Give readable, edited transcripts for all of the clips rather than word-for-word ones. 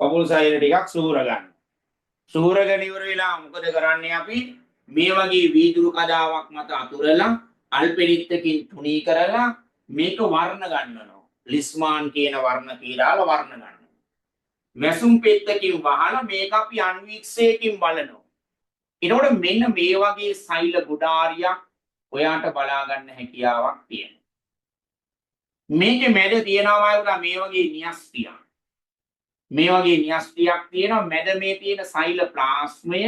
කකුල් සෛල ටිකක් සූර ගන්න. සූරගෙන ඉවර වෙලා මොකද කරන්නේ අපි? මේ වගේ වීදුරු කඩාවක් මත අතුරලා අල්පෙලිත්තකින් තුනී කරලා මේක වර්ණ ගන්නවා. ලිස්මාන් කියන වර්ණ කීරාලා වර්ණ ගන්නවා. වැසුම් පෙත්තකින් වහලා මේක අපි අන්වීක්ෂයකින් බලනවා. ඒනකොට මෙන්න මේ වගේ සෛල ගුඩාරියක් ඔයාට බලා ගන්න හැකියාවක් තියෙනවා. මේකේ මැද තියෙනවා මේ වගේ න්‍යෂ්ටියක්. මේ වගේ න්‍යෂ්ටියක් තියෙනවා මැද මේ තියෙන සෛල ප්ලාස්මය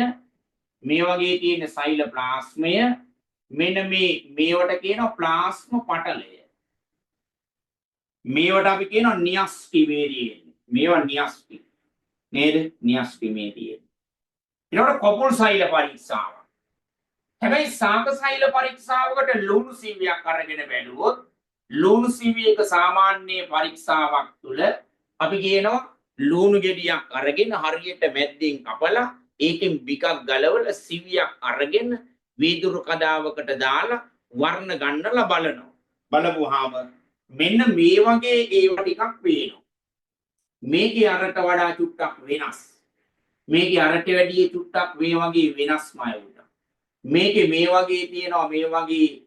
මේ වගේ තියෙන සෛල ප්ලාස්මය මෙන්න මේවට කියනවා ප්ලාස්ම පටලය. මේවට අපි කියනවා න්‍යෂ්ටි වේරියෙන්. මේවා න්‍යෂ්ටි. නේද? න්‍යෂ්ටි මේ තියෙන්නේ. ඒනකොට කකුල් සෛල පරීක්ෂාව. හැබැයි සාක සෛල පරීක්ෂාවකට ලුණු සීවියක් අරගෙන බැලුවොත් ලුණු සීවියක සාමාන්‍ය පරීක්ෂාවක් තුල අපි කියනවා ලුණු ගෙඩියක් අරගෙන හරියට මැද්දෙන් කපලා ඒකෙන් බිකක් ගලවලා සීවියක් අරගෙන වීදුරු කඩාවකට දාලා වර්ණ ගන්නලා බලනවා. බලපුවාම මෙන්න මේ වගේ ඒවා ටිකක් පේනවා. මේකේ අරට වඩා චුට්ටක් වෙනස්. මේකේ අරට වැඩිය චුට්ටක් මේ වගේ වෙනස්මයි උඩ. මේකේ මේ වගේ තියෙනවා මේ වගේ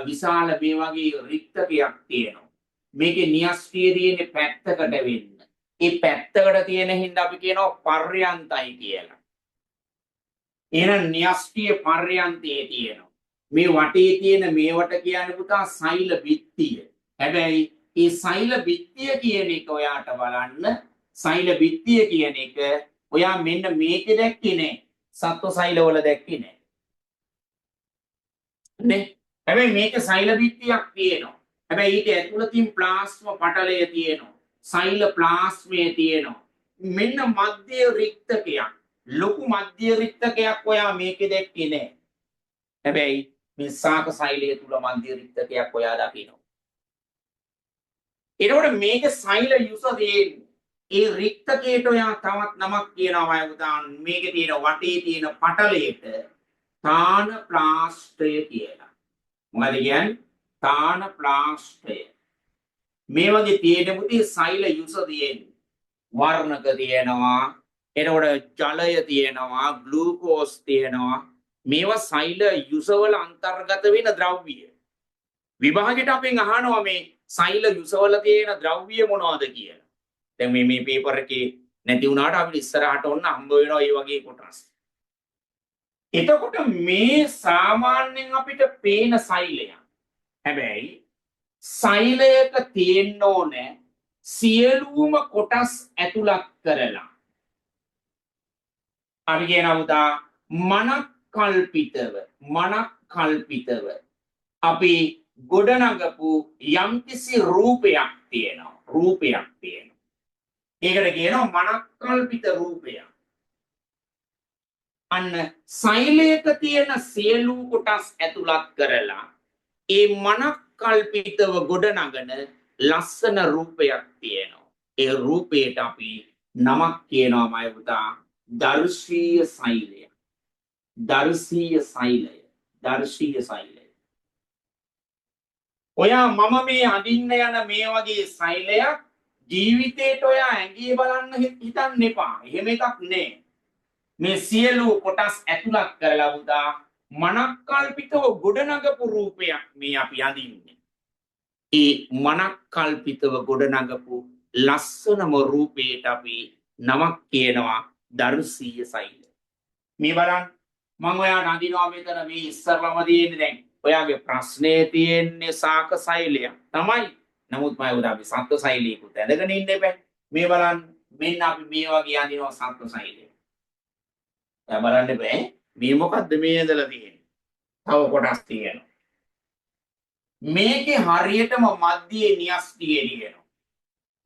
විශාල මේ වගේ රික්තකයක් තියෙනවා. මේකේ න්‍යෂ්ටිය තියෙන්නේ පැත්තකට වෙන්න. ඒ පැත්තකට තියෙන හින්දා අපි කියනවා පර්යන්තයි කියලා. එහෙනම් න්‍යෂ්ටිය පර්යන්තයේ තියෙනවා. මේ වටේ තියෙන මේවට කියන්නේ පුතා සෛල බිත්තිය. හැබැයි මේ සෛල බිත්තිය කියන එක ඔයාට බලන්න සෛල බිත්තිය කියන එක ඔයා මෙන්න මේකේ දැක්කේ නෑ. සත්ව සෛලවල දැක්කේ නෑ. නේ? හැබැයි මේක සෛල බිත්තියක් තියෙනවා. හැබැයි ඊට ඇතුළතින් ප්ලාස්ම පටලය තියෙනවා. සෛල ප්ලාස්මය තියෙනවා. මෙන්න මධ්‍ය රික්තකයක්. ලොකු මධ්‍ය රික්තකයක් ඔයා මේකේ දැක්කේ නෑ. හැබැයි මේ සාක සෛලය තුල මධ්‍ය රික්තකයක් ඔයා දකිනවා. ඒනකොට මේක සෛල යුස දෙන්නේ. ඒ රික්තකයට ඔයා තවත් නමක් කියනවා උදාහරණ මේකේ තියෙන වටේ තියෙන පටලයට තාන ප්ලාස්ටය කියලා. මොකද කියන්නේ? තාන ප්ලාස්ටය. මේ වගේ තියෙන පුතේ සෛල යුස තියෙන්නේ. වර්ණක තියෙනවා. එතකොට ජලය තියෙනවා, ග්ලූකෝස් තියෙනවා. මේවා සෛල යුසවල අන්තර්ගත වෙන ද්‍රව්‍ය. විභාගෙට අපෙන් අහනවා මේ සෛල යුසවල තියෙන ද්‍රව්‍ය මොනවද කියලා. දැන් මේ පේපර් එකේ නැති වුණාට අපිට ඉස්සරහට ඔන්න හම්බ වෙනවා මේ වගේ කොටස්. එතකොට මේ සාමාන්‍යයෙන් අපිට පේන සෛලයක්. හැබැයි සෛලයක තියෙන්න ඕනේ සියලුම කොටස් ඇතුළත් කරලා. අපි කියනවා උදා මනක්කල්පිතව අපි ගොඩනගපු යම්කිසි රූපයක් තියෙනවා. ඒකට කියනවා මනක්කල්පිත රූපයක්. අන්න සෛලයක තියෙන සියලු කොටස් ඇතුළත් කරලා ඒ මනක්කල්පිතව ගොඩනගන ලස්සන රූපයක් තියෙනවා. ඒ රූපයට අපි නමක් කියනවා මය පුතා දර්ශීය සෛලය. දර්ශීය සෛලය. ඔයා මම මේ අඳින්න යන මේ වගේ සෛලයක් ජීවිතේට ඔයා ඇඟේ බලන්න හිතන්න එපා. එහෙම එකක් නෑ. මේ සියලු කොටස් ඇතුළත් කරලා පුතා මනක්කල්පිතව ගොඩනගපු රූපයක් මේ අපි අඳින්නේ. ඒ මනක්කල්පිතව ගොඩනගපු ලස්සනම රූපයට අපි නමක් කියනවා දර්ශීය සෛලය. මේ බලන්න මම ඔයාට අඳිනවා මෙතන මේ ඉස්සරලම තියෙන්නේ දැන් ඔයාගේ ප්‍රශ්නේ තියෙන්නේ සාක සෛලය තමයි. නමුත් මම උදා අපි සත්ව සෛලයකුත් ඇඳගෙන ඉන්න එපා. මේ බලන්න මෙන්න අපි මේ වගේ අඳිනවා සත්ව සෛලය. දැන් බලන්න බෑ මේ මොකද්ද මේ ඇඳලා තියෙන්නේ. තව කොටස් තියෙනවා. මේකේ හරියටම මධ්‍යයේ න්‍යෂ්ටිය තියෙනවා.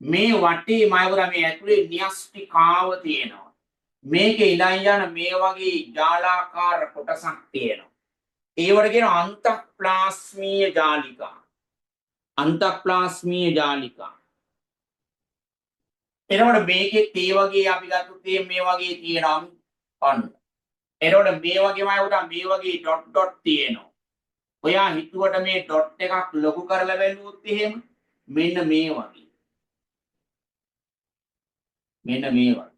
මේ වටේ මයවර මේ ඇතුලේ න්‍යෂ්ටිකාව තියෙනවා. මේකේ ඉඳන් යන මේ වගේ ජාලාකාර කොටසක් තියෙනවා. ඒවට කියනවා අන්තප්ලාස්මීය ජාලිකා. අන්තප්ලාස්මීය ජාලිකා. එතකොට මේකේ තේ වගේ අපි ගත්තොත් මේ වගේ තියෙනවා අන්න. එතකොට මේ වගේමයි උදා මේ වගේ ඩොට් තියෙනවා. ඔයා හිතුවට මේ ඩොට් එකක් ලොකු කරලා බැලුවොත් එහෙම මෙන්න මේ වගේ. මෙන්න මේ වගේ.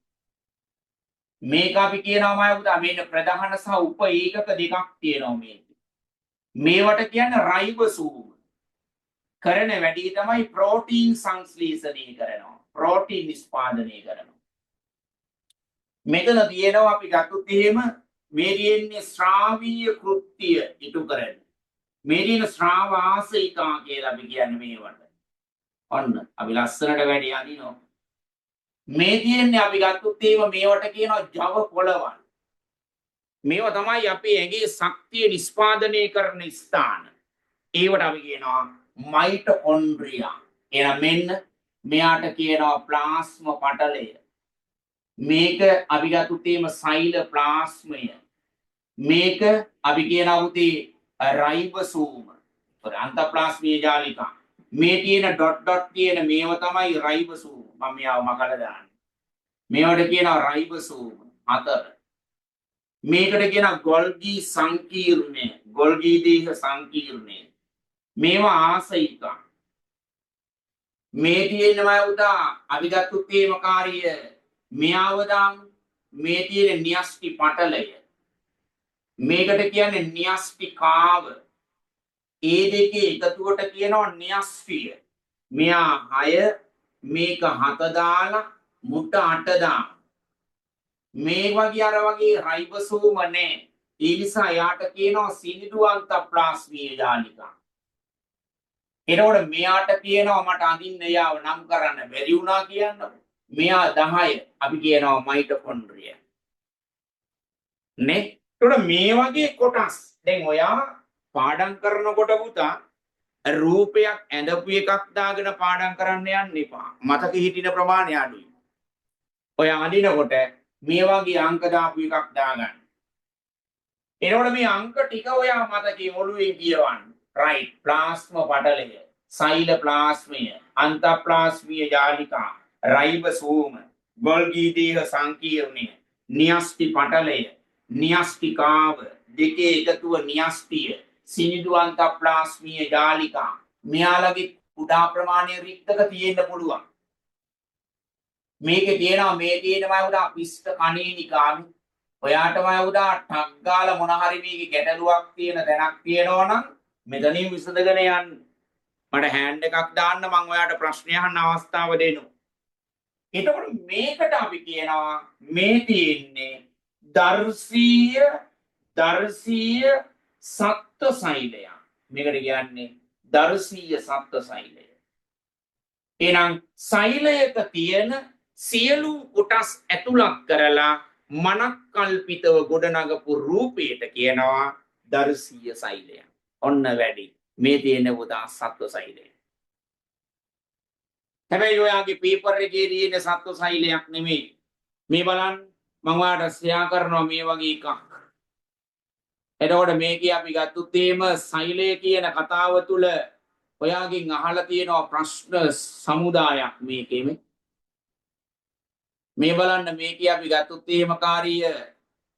මේක අපි කියනවා මම පුතා මේන ප්‍රධාන සහ උප ඒකක දෙකක් තියෙනවා මේකේ. මේවට කියන්නේ රයිබෝසෝම්. කරන වැඩේ තමයි ප්‍රෝටීන් සංශ්ලේෂණය කරනවා. ප්‍රෝටීන් නිෂ්පාදනය කරනවා. මෙතන තියෙනවා අපි ගත්තොත් එහෙම මේ තියෙන්නේ ශ්‍රාවීය කෘත්‍ය ඉටු කරන. මේ තියෙන ශ්‍රාව ආසයිකා කියලා අපි කියන්නේ මේවට. ඔන්න අපි ලස්සනට වැඩි අදිනවා. මේ තියෙන්නේ අපි ගත්තොත් එහෙම මේවට කියනවා ජව පොළවල්. මේවා තමයි අපේ ඇඟේ ශක්තිය නිෂ්පාදනය කරන ස්ථාන. ඒවට අපි කියනවා මයිටොකොන්ඩ්‍රියා. එහෙනම් මෙන්න මෙයාට කියනවා ප්ලාස්ම පටලය. මේක අපි ගත්තොත් එහෙම සෛල ප්ලාස්මය. මේක අපි කියනවා උතේ රයිබෝසෝම. අන්තප්ලාස්මීය ජාලිකා. මේ තියෙන ඩොට් තියෙන මේව තමයි රයිබෝසෝම. මම මෙයාව මකලා දාන්නේ. මේවට කියනවා රයිබෝසෝම 4. මේකට කියනවා ගොල්ගී සංකීර්ණය. ගොල්ගී දේහ සංකීර්ණය. මේවා ආසයිකා. මේ තියෙනවා උදා අපි ගත්තොත් එහෙම කාර්ය මෙයාව දාමු. මේ තියෙන න්‍යෂ්ටි පටලය. මේකට කියන්නේ න්‍යෂ්ටිකාව. ඒ දෙකේ එකතුවට කියනවා න්‍යෂ්ටිය. මෙයා 6 මේක 7 දාලා මුට 8 දාමු. මේ වගේ අර වගේ රයිබෝසෝම නැහැ. ඒ නිසා යාට කියනවා සිනිඳු අන්තප්ලාස්මීය ජාලිකා. එතකොට මෙයාට කියනවා මට අඳින්න යාව නම් කරන්න බැරි වුණා කියන්න. මෙයා 10 අපි කියනවා මයිටොකොන්ඩ්‍රියා. නේ? එතකොට මේ වගේ කොටස් දැන් ඔයා පාඩම් කරනකොට පුතා රූපයක් ඇඳපු එකක් දාගෙන පාඩම් කරන්න යන්න එපා. මතක හිටින ප්‍රමාණය අඩුයි. ඔය අඳිනකොට මේ වගේ අංක දාපු එකක් දාගන්න. එතකොට මේ අංක ටික ඔයා මතකයේ ඔළුවේ කියවන්න. රයිට් ප්ලාස්ම පටලය, සෛල ප්ලාස්මය, අන්තප්ලාස්මීය ජාලිකා, රයිබෝසෝම, ගොල්ගී දේහ සංකීර්ණය, න්‍යෂ්ටි පටලය, න්‍යෂ්ටිකාව, දෙකේ එකතුව න්‍යෂ්ටිය, සිනිඳු අන්තප්ලාස්මීය ජාලිකා. මෙයාලගේ කුඩා ප්‍රමාණයේ රික්තක තියෙන්න පුළුවන්. මේකේ තියෙනවා මේ තියෙනවා උදා පිස්ත කණේනිකාමි. ඔයාටම උදා ටක් ගාලා මොන හරි මේකේ ගැටලුවක් තියෙන තැනක් තියෙනවා නම් මෙතනින් විසඳගෙන යන්න. මට හෑන්ඩ් එකක් දාන්න මම ඔයාට ප්‍රශ්න අහන්න අවස්ථාව දෙනවා. එතකොට මේකට අපි කියනවා මේ තියෙන්නේ දර්ශීය සත්ත්ව සෛලය. මේකට කියන්නේ දර්ශීය සත්ත්ව සෛලය. එහෙනම් සෛලයක තියෙන සියලු කොටස් ඇතුළත් කරලා මනක් කල්පිතව ගොඩනගපු රූපයට කියනවා දර්ශීය සෛලය. ඔන්න වැඩි. මේ තියෙන පුතා සත්ත්ව සෛලය. හැබැයි ඔයාගේ පේපර් එකේ තියෙන සත්ත්ව සෛලයක් නෙමෙයි. මේ බලන්න මම ඔයාලට ෂෙයා කරනවා මේ වගේ එකක්. එතකොට මේකේ අපි ගත්තොත් එහෙම සෛලය කියන කතාව තුළ ඔයාගෙන් අහලා තියෙනවා ප්‍රශ්න සමුදායක් මේකේ මේ බලන්න මේකේ අපි ගත්තොත් එහෙම කාර්යය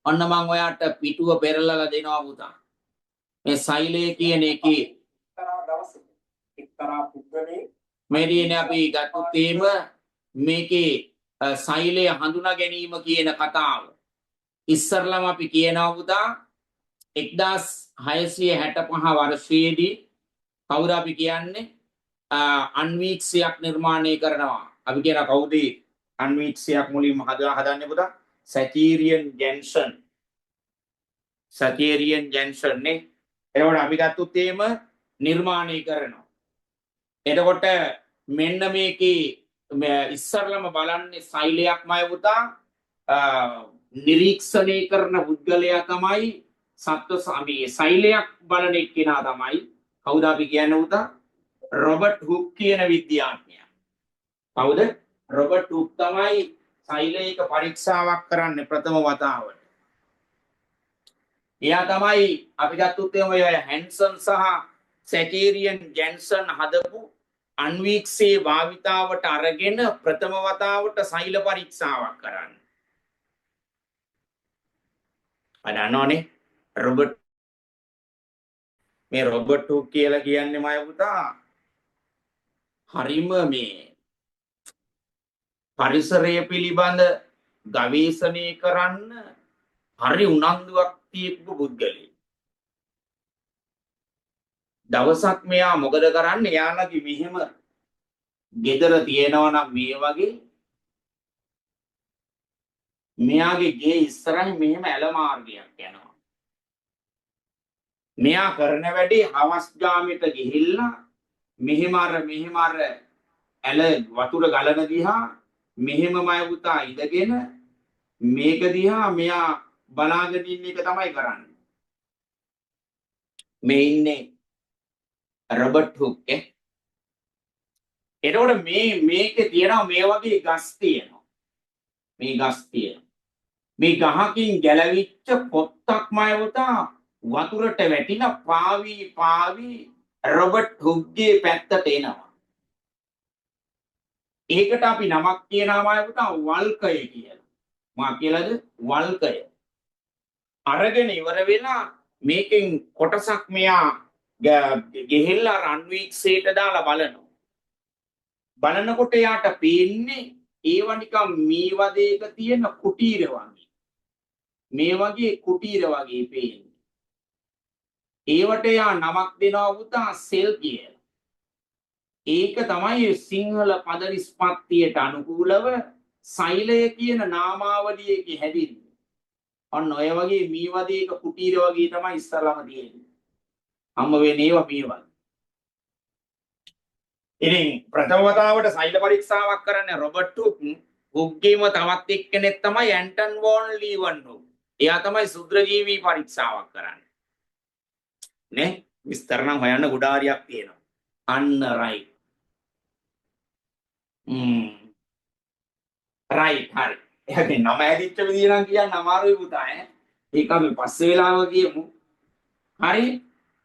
ඔන්න මම ඔයාට පිටුව පෙරලලා දෙනවා පුතා. මේ සෛලය කියන එකේ එක්තරා පුද්ගලෙක් මේ දිනේ අපි ගත්තොත් එහෙම මේකේ සෛලය හඳුනා ගැනීම කියන කතාව. ඉස්සරලම අපි කියනවා පුතා 1665 වර්ෂයේදී කවුද අපි කියන්නේ අන්වීක්ෂයක් නිර්මාණය කරනවා. අපි කියන කවුද අන්වීක්ෂයක් මුලින්ම හදන්නේ පුතා? සැචීරියන් ජැන්සන්. සැචීරියන් ජැන්සන් නේ. එතකොට අපි ගත්තොත් එහෙම නිර්මාණය කරනවා. එතකොට මෙන්න මේකේ ඉස්සරලම බලන්නේ සෛලයක්මයි පුතා. නිරීක්ෂණය කරන පුද්ගලයා තමයි සත්ව සෛලයක් බලන එක්කෙනා තමයි කවුද අපි කියන්නේ පුතා? රොබර්ට් හුක් කියන විද්‍යාඥයා. කවුද? රොබර්ට් හුක් තමයි සෛලයක පරීක්ෂාවක් කරන්නේ ප්‍රථම වතාවට. එයා තමයි අපි ගත්තොත් එහෙම ඔය හැන්සන් සහ සැචීරියන් ජැන්සන් හදපු අන්වීක්ෂයේ භාවිතාවට අරගෙන ප්‍රථම වතාවට සෛල පරීක්ෂාවක් කරන්නේ. අදනෝනේ රොබර්ට් මේ රොබර්ට් හුක් කියලා කියන්නේ මය පුතා හරිම මේ පරිසරය පිළිබඳ ගවේෂණය කරන්න හරි උනන්දුවක් තියපු පුද්ගලෙක්. දවසක් මෙයා මොකද කරන්නේ? එයාලගේ මෙහෙම ගෙදර තියෙනවා නම් මේ වගේ මෙයාගේ ගේ ඉස්සරහින් මෙහෙම ඇල මාර්ගයක් යනවා. මෙයා කරන වැඩේ හවස් ගාමෙට ගිහිල්ලා මෙහෙම අර ඇල වතුර ගලන දිහා මෙහෙමමයි පුතා ඉඳගෙන මේක දිහා මෙයා බලාගෙන ඉන්න එක තමයි කරන්නේ. මේ ඉන්නේ රොබර්ට් හුක් ඈ. එතකොට මේකේ තියෙනවා මේ වගේ ගස් තියෙනවා. මේ ගස් තියෙනවා. මේ ගහකින් ගැලවිච්ච පොත්තක්මයි පුතා වතුරට වැටිලා පාවි රොබර්ට් හුක්ගේ පැත්තට එනවා. ඒකට අපි නමක් කියනවාමයි පුතා වල්කය කියලා. මා කියලාද වල්කය. අරගෙන ඉවර වෙලා මේකෙන් කොටසක් මෙයා ගෙහෙල්ලා රන්වීක්සේට දාලා බලනවා. බලනකොට යාට පේන්නේ ඒව නිකන් මේ වදේක තියෙන කුටීර වගේ. මේ වගේ කුටීර වගේ පේන්නේ. ඒවට යා නමක් දෙනවා පුතා සෙල් කියලා. ඒක තමයි සිංහල පද නිස්පත්තියට අනුකූලව සෛලය කියන නාමාවලියේ හැදින්නේ. අන්න ඔය වගේ මේ වදේක කුටීර වගේ තමයි ඉස්සරලම තියෙන්නේ. අම්ම වෙන්නේ ඒවා මේ වගේ. ඉතින් ප්‍රථම වතාවට සෛල පරීක්ෂාවක් කරන්නේ රොබර්ට් හුක්ගේම තවත් එක්කෙනෙක් තමයි ඇන්ටන් වෝන් ලීවන්හුක්. එයා තමයි සුත්‍රජීවී පරීක්ෂාවක් කරන්නේ. නේ විස්තර නම් හොයන්න ගොඩාරියක් තියෙනවා. අන්න රයිට්. රයිට් හරි. එයාගේ නම ඇදිච්ච විදිය නම් කියන්න අමාරුයි පුතා ඈ. ඒක අපි පස්සේ වෙලාව කියමු. හරි.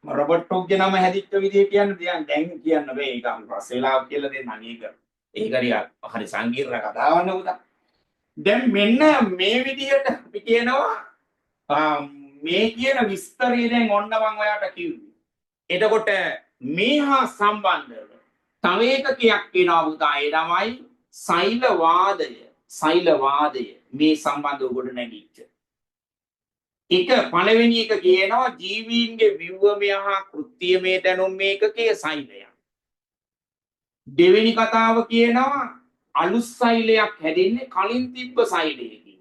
රොබර්ට් හුක්ගේ නම හැදිච්ච විදිය කියන්න දැන් කියන්න බෑ. ඒක අපි පස්සේ වෙලාව කියලා දෙන්නම් ඒක. ඒක හරි සංකීර්ණ කතාවක් නේ පුතා. දැන් මෙන්න මේ විදියට අපි කියනවා මේ කියන විස්තරය දැන් ඔන්න මම ඔයාට කිව්වේ. එතකොට මේ හා සම්බන්ධව තව එකකයක් කියනවා පුතා. ඒ තමයි සෛලවාදය මේ සම්බන්ධව ගොඩ නැගිච්ච. එක පළවෙනි එක කියනවා ජීවීන්ගේ විව්වමය හා කෘත්‍යමය දැනුම් මේකකයේ සෛලය. දෙවෙනි කතාව කියනවා අලුත් සෛලයක් හැදෙන්නේ කලින් තිබ්බ සෛලයකින්.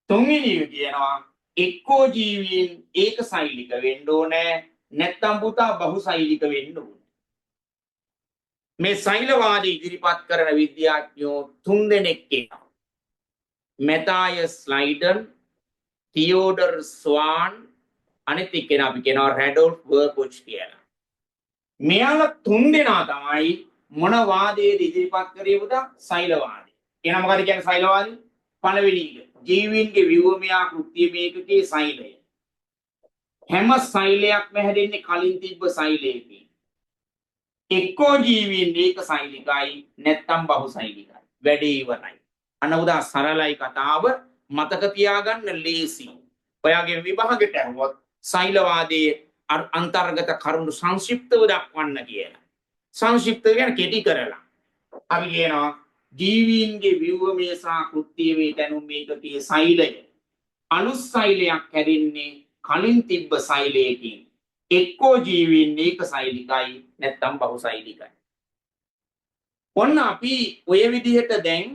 තුන්වෙනි එක කියනවා එක්කෝ ජීවීන් ඒක සෛලික වෙන්න ඕනේ නැත්නම් පුතා බහුසෛලික වෙන්න ඕනේ. මේ සෛලවාදී ඉදිරිපත් කරන විද්‍යාඥයෝ තුන් දෙනෙක් ඉන්නවා. මැතායස් ස්ලයිඩන්, තියෝඩර් ස්වාන්, අනිත් එක්කෙනා අපි කියනවා රැඩොල්ෆ් වර්පොච් කියලා. මෙයාලා තුන් දෙනා තමයි මොන වාදයේද ඉදිරිපත් කරේ පුතා? සෛලවාදී. එහෙනම් මොකද කියන්නේ සෛලවාදී? පළවෙනි එක ජීවීන්ගේ විව්වමය කෘත්‍ය මේකකයේ සෛලය. හැම සෛලයක්ම හැදෙන්නේ කලින් තිබ්බ සෛලයකින්. එක්කෝ ජීවීන් ඒක සෛලිකයි නැත්නම් බහුසෛලිකයි. වැඩේ ඉවරයි. අන්න උදා සරලයි කතාව මතක තියාගන්න ලේසි. ඔයාගේ විභාගෙට ඇහුවොත් සෛලවාදයේ අන්තර්ගත කරුණු සංක්ෂිප්තව දක්වන්න කියලා. සංක්ෂිප්ත කියන්නේ කෙටි කරලා. අපි කියනවා ජීවීන්ගේ විව්වමය සහ කෘත්‍යමය දැනුම් මේකකයේ සෛලය. අලුත් සෛලයක් හැදෙන්නේ කලින් තිබ්බ සෛලයකින්. එක්කෝ ජීවීන් ඒක සෛලිකයි නැත්නම් බහුසෛලිකයි. ඔන්න අපි ඔය විදිහට දැන්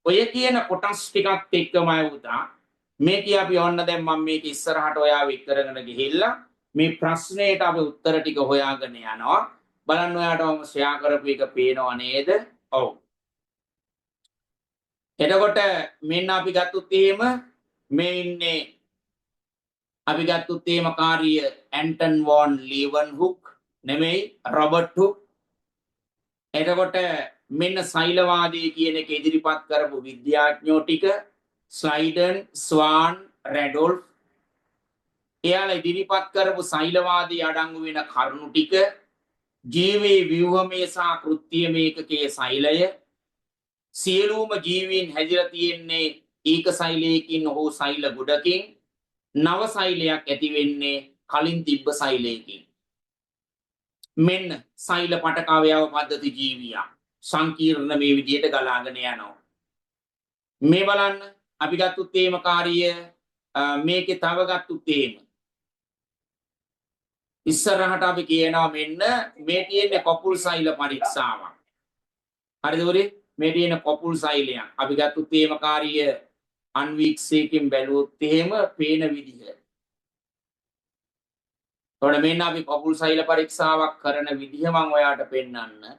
ඔය කියන කොටස් ටිකත් එක්කමයි උදා මේක අපි ඔන්න දැන් මම මේක ඉස්සරහට ඔයාව එක්කරගෙන ගිහිල්ලා මේ ප්‍රශ්නෙට අපි උත්තර ටික හොයාගෙන යනවා. බලන්න ඔයාට මම ෂෙයා කරපු එක පේනව නේද? ඔව්. එතකොට මෙන්න අපි ගත්තොත් එහෙම මේ ඉන්නේ අපි ගත්තොත් එහෙම කාර්ය ඇන්ටන් වෝන් ලීවන්හුක් නෙමෙයි රොබර්ට් හුක්. එතකොට මෙන්න සෛලවාදී කියන එක ඉදිරිපත් කරපු විද්‍යාඥයෝ ටික ස්ලයිඩන්, ස්වාන්, රැඩොල්ෆ්. එයාලා ඉදිරිපත් කරපු සෛලවාදී අඩංගු වෙන කරුණු ටික ජීවයේ ව්‍යුහමය සහ කෘත්‍යමය ඒකකයේ සෛලය. සියලුම ජීවීන් හැදිලා තියෙන්නේ ඒක සෛලයකින් හෝ සෛල ගොඩකින්. නව සෛලයක් ඇති වෙන්නේ කලින් තිබ්බ සෛලයකින්. මෙන්න සෛල පටක අවයව පද්ධති ජීවියා. සංකීර්ණ මේ විදිහට ගලාගෙන යනවා. මේ බලන්න අපි ගත්තු තේම කාර්යය මේකේ තව ගත්තු තේම ඉස්සරහට අපි කියනවා මෙන්න මේ තියෙන්නේ කකුල් සෛල පරීක්ෂාවක්. හරිද උරේ? මේ තියෙන කකුල් සෛලයක්. අපි ගත්තු තේම කාර්යය අන්වීක්ෂයකින් බැලුවොත් එහෙම පේන විදිහ. එතකොට මෙන්න අපි කකුල් සෛල පරීක්ෂාවක් කරන විදිහ මම ඔයාට පෙන්නන්න.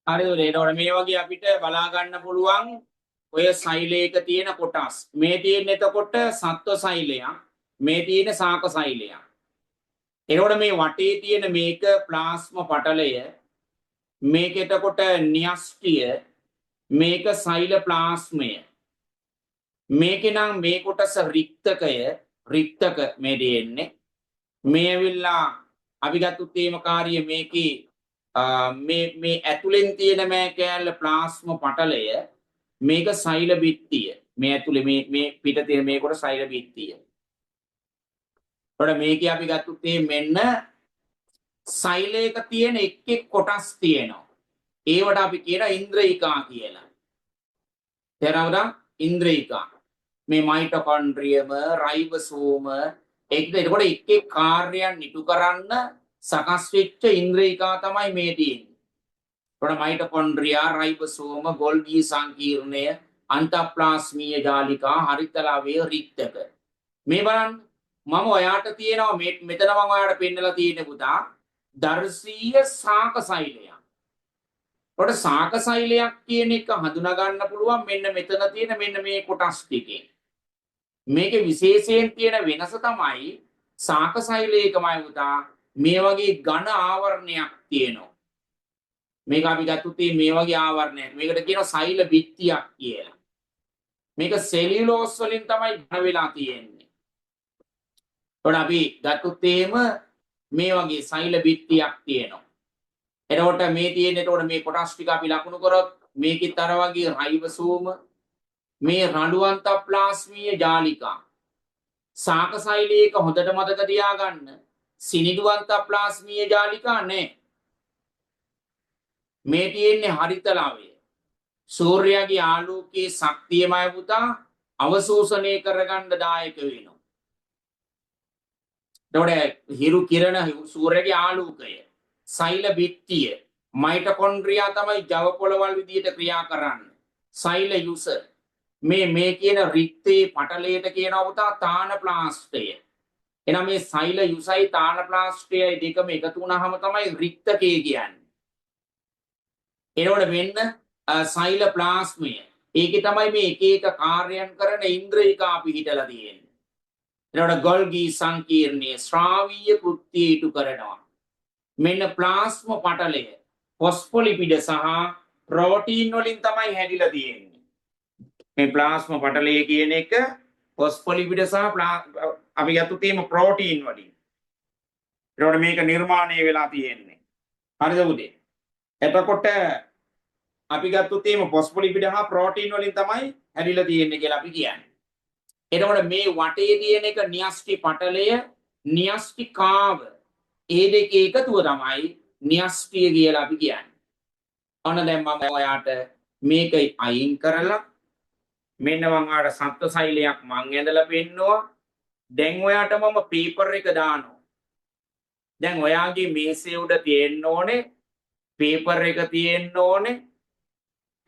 හරිද උරේ? එතකොට මේ වගේ අපිට බලා ගන්න පුළුවන් ඔය සෛලයක තියෙන කොටස්. මේ තියෙන එතකොට සත්ව සෛලයක්, මේ තියෙන සාක සෛලයක්. එතකොට මේ වටේ තියෙන මේක ප්ලාස්ම පටලය, මේක එතකොට න්‍යෂ්ටිය, මේක සෛල ප්ලාස්මය. මේකේ නම් මේ කොටස රික්තකය, රික්තක මේ දෙන්නේ. මේ ඇවිල්ලා අපි ගත්තු තේම කාර්යය මේකේ මේ ඇතුලෙන් තියෙන මේ කෑල්ල ප්ලාස්ම පටලය, මේක සෛල බිත්තිය. මේ ඇතුලේ මේ පිට තියෙන මේ කොට සෛල බිත්තිය. එතකොට මේකේ අපි ගත්තු තේ මෙන්න සෛලයක තියෙන එක් කොටස් තියෙනවා. ඒවට අපි කියන ඉන්ද්‍රියිකා කියලා. තේරෙනවද? ඉන්ද්‍රියිකා. මේ මයිටොකොන්ඩ්‍රියම, රයිබෝසෝම එතකොට එක් කාර්යයන් ඉටු කරන්න සකස් වෙච්ච ඉන්ද්‍රියිකා තමයි මේ තියෙන්නේ. එතකොට මයිටොකොන්ඩ්‍රියා, රයිබෝසෝම, ගොල්ගී සංකීර්ණය, අන්තප්ලාස්මීය ජාලිකා, හරිතලවය, රික්තක. මේ බලන්න මම ඔයාට තියෙනවා මෙතන මම ඔයාට පෙන්නලා තියෙන්නේ පුතා දර්ශීය සාක සෛලයක්. එතකොට සාක සෛලයක් කියන එක හඳුනා ගන්න පුළුවන් මෙන්න මෙතන තියෙන මෙන්න මේ කොටස් ටිකේ. මේකේ විශේෂයෙන් තියෙන වෙනස තමයි සාක සෛලයකමයි පුතා මේ වගේ ඝන ආවරණයක් තියෙනවා. මේක අපි ගත්තොත් මේ වගේ ආවරණයක්. මේකට කියනවා සෛල බිත්තියක් කියලා. මේක සෙලියුලෝස් වලින් තමයි ඝන වෙලා තියෙන්නේ. එතකොට අපි ගත්තොත් මේ වගේ සෛල බිත්තියක් තියෙනවා. එතකොට මේ තියෙන එතකොට මේ කොටස් ටික අපි ලකුණු කරොත් මේකෙත් අර වගේ රයිබෝසෝම, මේ රළු අන්තප්ලාස්මීය ජාලිකා, සාක සෛලයක හොඳට මතක තියාගන්න සිනිඳු අන්තප්ලාස්මීය ජාලිකා නැහැ. මේ තියෙන්නේ හරිතලවය. සූර්යාගේ ආලෝකයේ ශක්තියමයි පුතා අවශෝෂණය කරගන්න දායක වෙනවා. එතකොට හිරු කිරණ සූර්යගේ ආලෝකය, සෛල බිත්තිය මයිටොකොන්ඩ්‍රියා තමයි ජව පොළවල් විදියට ක්‍රියා කරන්නේ. සෛල යුස මේ කියන රික්තේ පටලයට කියනවා පුතා තානප්ලාස්ටය. එහෙනම් මේ සෛල යුසයි තානප්ලාස්ටයයි දෙකම එකතු වුණාම තමයි රික්තකේ කියන්නේ. එනකොට වෙන්න සෛල ප්ලාස්මය. ඒකේ තමයි මේ එක එක කාර්යයන් කරන ඉන්ද්‍රියකා පිහිටලා තියෙන්නේ. එනකොට ගොල්ගී සංකීර්ණයේ ශ්‍රාවීය කෘත්‍ය ඉටු කරනවා. මෙන්න ප්ලාස්ම පටලය ෆොස්ෆොලිපිඩ සහ ප්‍රෝටීන් වලින් තමයි හැදිලා තියෙන්නේ. මේ ප්ලාස්ම පටලය කියන එක ෆොස්ෆොලිපිඩ සහ අපි ගත්තොත් එහෙම ප්‍රෝටීන් වලින්. ඒකට මේක නිර්මාණය වෙලා තියෙන්නේ. හරිද උදේ? එතකොට අපි ගත්තොත් එහෙම ෆොස්ෆොලිපිඩ හා ප්‍රෝටීන් වලින් තමයි හැදිලා තියෙන්නේ කියලා අපි කියන්නේ. එතකොට මේ වටේ තියෙන එක න්‍යෂ්ටි පටලය න්‍යෂ්ටිකාව ඒ දෙකේ එකතුව තමයි න්‍යෂ්ටිය කියලා අපි කියන්නේ. ඔන්න දැන් මම ඔයාට මේක අයින් කරලා මෙන්න මම ඔයාට සත්ව සෛලයක් මං ඇඳලා පෙන්නනවා. දැන් ඔයාට මම පේපර් එක දානවා. දැන් ඔයාගේ මේසේ උඩ තියෙන්න ඕනේ පේපර් එක තියෙන්න ඕනේ.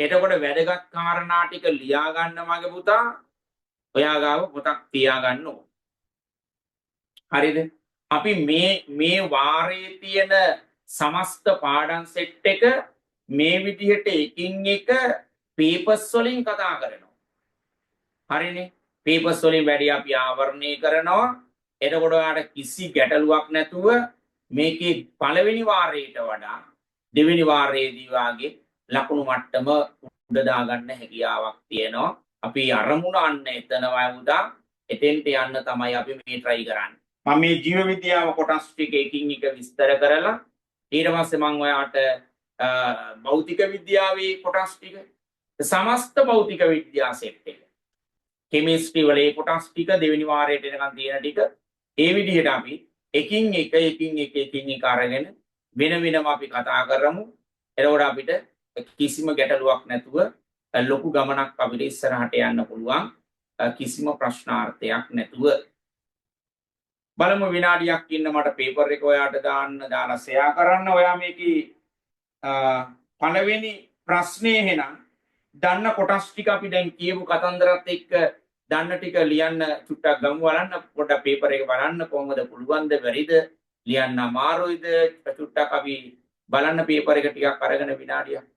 එතකොට වැදගත් කාරණා ටික ලියා ගන්න මගේ පුතා. ඔයා ගාව පොතක් තියා ගන්න ඕනේ. හරිද? අපි මේ වාරයේ තියෙන සමස්ත පාඩම් සෙට් එක මේ විදිහට එකින් එක පේපර්ස් වලින් කතා කරනවා. හරිනේ? පේපර්ස් වලින් වැඩි අපි ආවරණය කරනවා. එතකොට ඔයාලට කිසි ගැටලුවක් නැතුව මේකේ පළවෙනි වාරයට වඩා දෙවෙනි වාරයේදී වාගේ ලකුණු මට්ටම උඩ දාගන්න හැකියාවක් තියෙනවා. අපි අරමුණ අන්න එතනවා උදා එතෙන්ට යන්න තමයි අපි මේ try කරන්නේ. මම මේ ජීව විද්‍යාව කොටස් ටික එකින් එක විස්තර කරලා ඊට පස්සේ මම ඔයාට භෞතික විද්‍යාවේ කොටස් ටික සමස්ත භෞතික විද්‍යා සෙට් එක කෙමිස්ට්‍රි වල ඒ කොටස් ටික දෙවෙනි වාරයට එනකන් තියෙන ටික ඒ විදිහට අපි එකින් එක අරගෙන වෙන වෙනම අපි කතා කරමු. එතකොට අපිට කිසිම ගැටලුවක් නැතුව ලොකු ගමනක් අපිට ඉස්සරහට යන්න පුළුවන් කිසිම ප්‍රශ්නාර්ථයක් නැතුව. බලමු විනාඩියක් ඉන්න මට පේපර් එක ඔයාට දාලා ෂෙයා කරන්න. ඔයා මේකේ පළවෙනි ප්‍රශ්නේ එහෙනම් දන්න කොටස් ටික අපි දැන් කියපු කතන්දරත් එක්ක දන්න ටික ලියන්න චුට්ටක් ගමු බලන්න. පොඩ්ඩක් පේපර් එක බලන්න කොහොමද පුළුවන්ද බැරිද ලියන්න අමාරුයිද චුට්ටක් අපි බලන්න පේපර් එක ටිකක් අරගෙන විනාඩියක්.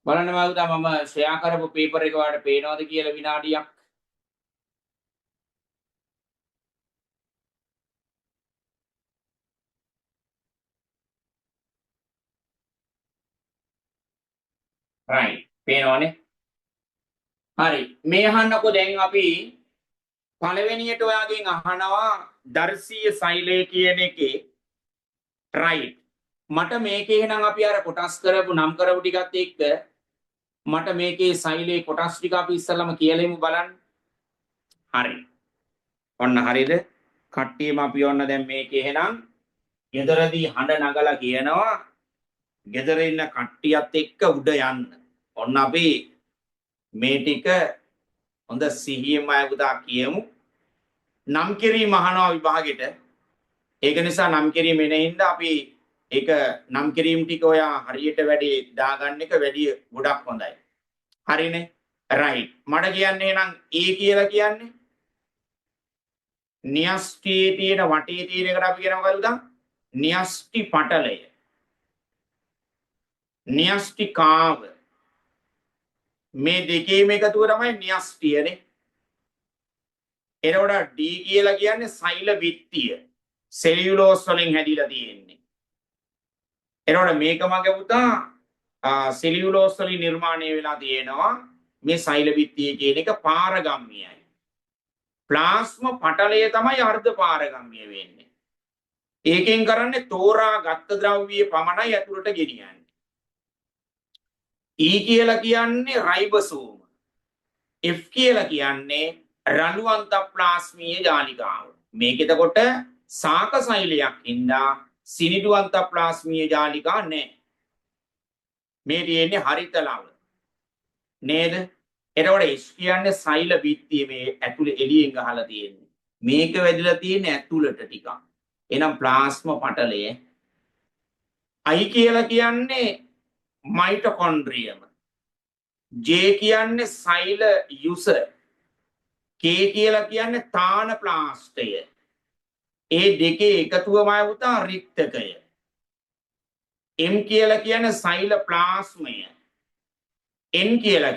බලන්න මම ෂෙයා කරපු පේපර් එක ඔයාලට පේනවද කියලා විනාඩියක්. right පේනවනේ. හරි මේ අහන්නකෝ දැන් අපි පළවෙනියට ඔයාගෙන් අහනවා දර්ශීය සෛලය කියන එකේ right මට මේකේ එහෙනම් අපි අර කොටස් කරපු නම් කරපු ටිකත් එක්ක මට මේකේ සෛලේ කොටස් ටික අපි ඉස්සෙල්ලාම කියලාමු බලන්න. හරි. ඔන්න හරිද? කට්ටියම අපි ඔන්න දැන් මේකේ එහෙනම් ගෙදරදී හඬ නගලා කියනවා ගෙදර ඉන්න කට්ටියත් එක්ක උඩ යන්න. ඔන්න අපි මේ ටික හොඳ සිහියෙන්ම අයුදා කියමු. නම් කිරීම අහනවා විභාගෙට. ඒක නිසා නම් කිරීම එනින්ද අපි ඒක නම් කිරීම ටික ඔයා හරියට වැඩි දාගන්න එක වැඩි ගොඩක් හොඳයි. හරිනේ? right. මට කියන්නේ නම් A කියලා කියන්නේ න්‍යෂ්ටියේ තියෙන වටේ තියෙන එකට අපි කියනවා මොකද උදා? න්‍යෂ්ටි පටලය. න්‍යෂ්ටිකාව. මේ දෙකේම එකතුව තමයි න්‍යෂ්ටියනේ. එතකොට D කියලා කියන්නේ සෛල විත්තිය. සෙලියුලෝස් වලින් හැදිලා තියෙන්නේ. එතකොට මේක මගේ පුතා සෙලියුලෝස් වලින් නිර්මාණය වෙලා තියෙනවා. මේ සෛල විත්තිය කියන එක පාරගම්‍යයි. ප්ලාස්ම පටලය තමයි අර්ධ පාරගම්‍ය වෙන්නේ. ඒකෙන් කරන්නේ තෝරා ගත්ත ද්‍රව්‍යයේ පමණයි ඇතුළට ගෙනියන්නේ. E කියලා කියන්නේ රයිබෝසෝම. F කියලා කියන්නේ රළු අන්තප්ලාස්මීය ජාලිකාව. මේක එතකොට සාක සෛලයක් ඉඳා සිනිඳු අන්තප්ලාස්මීය ජාලිකා නැහැ. මේ තියෙන්නේ හරිත ලව. නේද? එතකොට H කියන්නේ සෛල බිත්තිය මේ ඇතුලේ එළියෙන් ගහලා තියෙන්නේ. මේක වැදිලා තියෙන්නේ ඇතුළට ටිකක්. එහෙනම් ප්ලාස්ම පටලය. I කියලා කියන්නේ මයිටොකොන්ඩ්‍රියම. J කියන්නේ සෛල යුස. K කියලා කියන්නේ තාන ප්ලාස්ටය. ඒ දෙකේ එකතුවමයි උතා රික්තකය. M කියලා කියන්නේ සෛල ප්ලාස්මය. N කියලා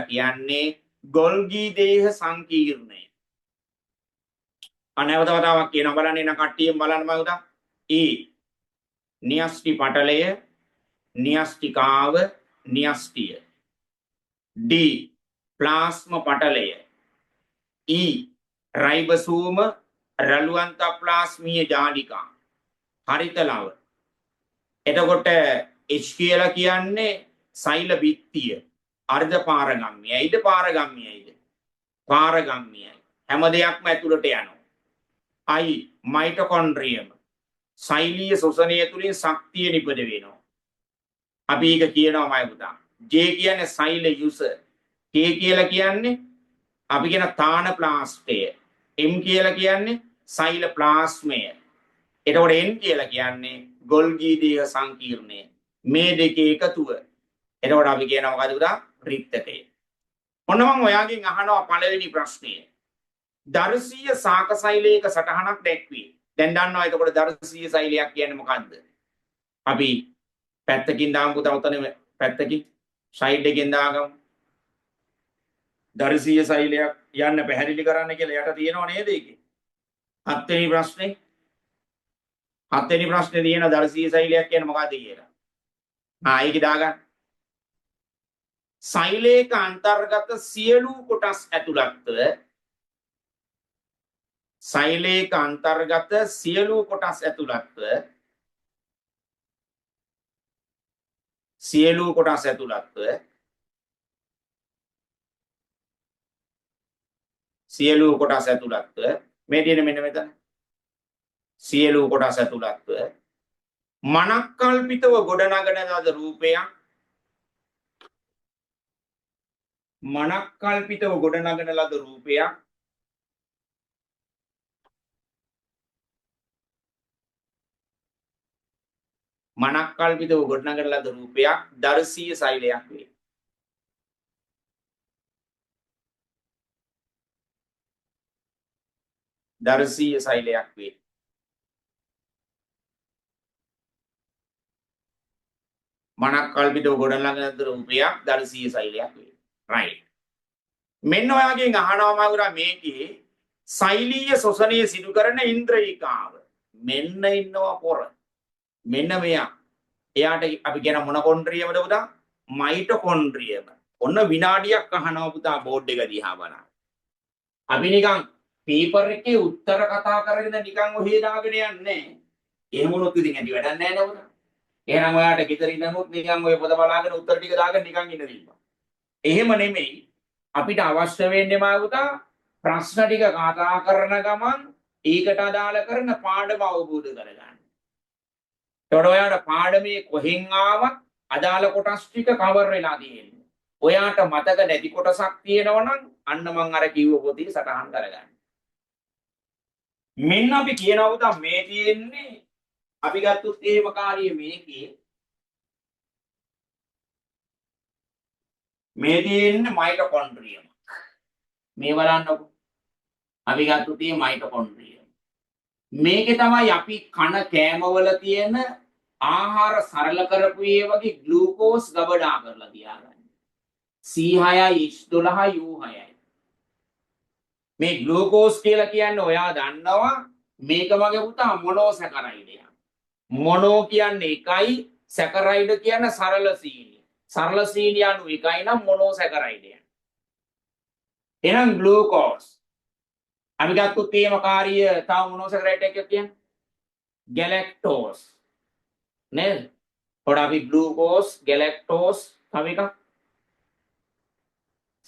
කියන්නේ ගොල්ගී දේහ සංකීර්ණය. අනවත වතාවක් කියනවා බලන්න එන කට්ටියෙන් බලන්න මම උදා. E න්‍යෂ්ටි පටලය, න්‍යෂ්ටිකාව, න්‍යෂ්ටිය. D ප්ලාස්ම පටලය. E රයිබෝසෝම රළු අන්තප්ලාස්මීය ජාලිකා. හරිත ලව. එතකොට H කියලා කියන්නේ සෛල බිත්තිය. අර්ධ පාරගම්‍යයිද පාරගම්‍යයිද? පාරගම්‍යයි. හැම දෙයක්ම ඇතුළට යනවා. I මයිටොකොන්ඩ්‍රියම. සෛලීය ශෝෂණය තුලින් ශක්තිය නිපද වෙනවා. අපි ඒක කියනවා මයි පුතා. J කියන්නේ සෛල යුස. K කියලා කියන්නේ අපි කියන තාන ප්ලාස්ටය. M කියලා කියන්නේ සෛල ප්ලාස්මය. එතකොට N කියලා කියන්නේ ගොල්ගී දේහ සංකීර්ණය. මේ දෙකේ එකතුව. එතකොට අපි කියනවා මොකද පුතා? රික්තකය. ඔන්න මම ඔයාගෙන් අහනවා පළවෙනි ප්‍රශ්නය. දර්ශීය සාක සෛලයක සටහනක් දැක්වේ. දැන් දන්නවා එතකොට දර්ශීය සෛලයක් කියන්නේ මොකද්ද? අපි පැත්තකින් දාමු පුතා උතන පැත්තකින් සයිඩ් එකෙන් දාගමු. දර්ශීය සෛලයක් යන්න පැහැදිලි කරන්න කියලා යට තියෙනව නේද ඒකේ? හත්වෙනි ප්‍රශ්නේ. හත්වෙනි ප්‍රශ්නේ තියෙන දර්ශීය සෛලයක් කියන්නේ මොකද්ද කියලා. ඒක දාගන්න. සෛලයක අන්තර්ගත සියලු කොටස් ඇතුළත්ව සෛලයක අන්තර්ගත සියලු කොටස් ඇතුළත්ව සියලු කොටස් ඇතුළත්ව සියලු කොටස් ඇතුළත්ව මේ තියෙන මෙන්න මෙතන සියලු කොටස් ඇතුළත්ව මනක්කල්පිතව ගොඩනගන ලද රූපයක් මනක්කල්පිතව ගොඩනගන ලද රූපයක් මනක්කල්පිතව ගොඩනගන ලද රූපයක් දර්ශීය සෛලයක් වේ. දර්ශීය සෛලයක් වේ. මනක්කල්පිතව ගොඩනගන ලද රූපයක් දර්ශීය සෛලයක් වේ. right. මෙන්න ඔයාගෙන් අහනවා මගුරා මේකේ සෛලීය ශෝෂණය සිදු කරන ඉන්ද්‍රියිකාව. මෙන්න ඉන්නවා පොර. මෙන්න මෙයා. එයාට අපි කියන මොන කොන්ඩ්‍රියමද පුතා? මයිටොකොන්ඩ්‍රියම. ඔන්න විනාඩියක් අහනවා පුතා බෝඩ් එක දිහා බලන්න. අපි නිකන් පේපර් එකේ උත්තර කතා කරගෙන නිකන් ඔහේ දාගෙන යන්නේ. එහෙම වුණොත් ඉතින් ඇති වැඩක් නැහැ නේද පුතා? එහෙනම් ඔයාට ගෙදර ඉඳනොත් නිකන් ඔය පොත බලාගෙන උත්තර ටික දාගෙන නිකන් ඉන්න දෙන්න. එහෙම නෙමෙයි. අපිට අවශ්‍ය වෙන්නේ මාගුතා ප්‍රශ්න ටික කතා කරන ගමන් ඒකට අදාළ කරන පාඩම අවබෝධ කරගන්න. එතකොට ඔයාට පාඩමේ කොහෙන් ආවත් අදාළ කොටස් ටික කවර් වෙලා තියෙන්නේ. ඔයාට මතක නැති කොටසක් තියෙනවා නම් අන්න මං අර කිව්ව පොතේ සටහන් කරගන්න. මෙන්න අපි කියනවා පුතා මේ තියෙන්නේ අපි ගත්තොත් එහෙම කාර්යය මේකේ මේ තියෙන්නේ මයිටොකොන්ඩ්‍රියම. මේ බලන්නකො. අපි ගත්තු තියෙන මයිටොකොන්ඩ්‍රිය. මේකේ තමයි අපි කන කෑමවල තියෙන ආහාර සරල කරපු ඒ වගේ ග්ලූකෝස් ගබඩා කරලා තියාගන්න. C6යි H12යි U6යි. මේ ග්ලූකෝස් කියලා කියන්නේ ඔයා දන්නවා මේක මගේ පුතා මොනෝසැකරයිඩයක්. මොනෝ කියන්නේ එකයි සැකරයිඩ කියන්නේ සරල සීනි. සරල සීනි අණු එකයි නම් මොනෝසැකරයිඩයක්. එහෙනම් ග්ලූකෝස් අපි ගත්තු තේම කාර්ය තව මොනෝසැකරයිඩ් එකක් කියන්නේ ගැලැක්ටෝස් නේද? පොඩ අපි ග්ලූකෝස් ගැලැක්ටෝස් තව එකක්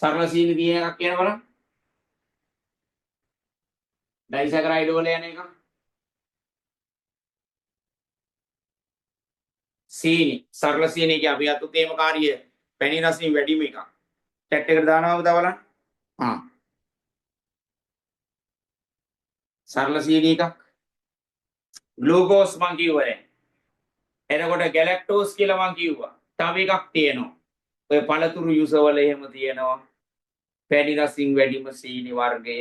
සරල සීනි තියෙන එකක් කියන බලන්න. ඩයිසැකරයිඩ් වල යන එක සීනි සරල සීනි කිය අපි අතු තේම කාර්ය පැණි රසින් වැඩිම එකක්. චැට් එකට දානවා උදා බලන්න. සරල සීනි එකක් ග්ලූකෝස් මං කිව්වනේ. එතකොට ගැලැක්ටෝස් කියලා මං කිව්වා. තව එකක් තියෙනවා. ඔය පළතුරු යුස වල එහෙම තියෙනවා. පැණි රසින් වැඩිම සීනි වර්ගය.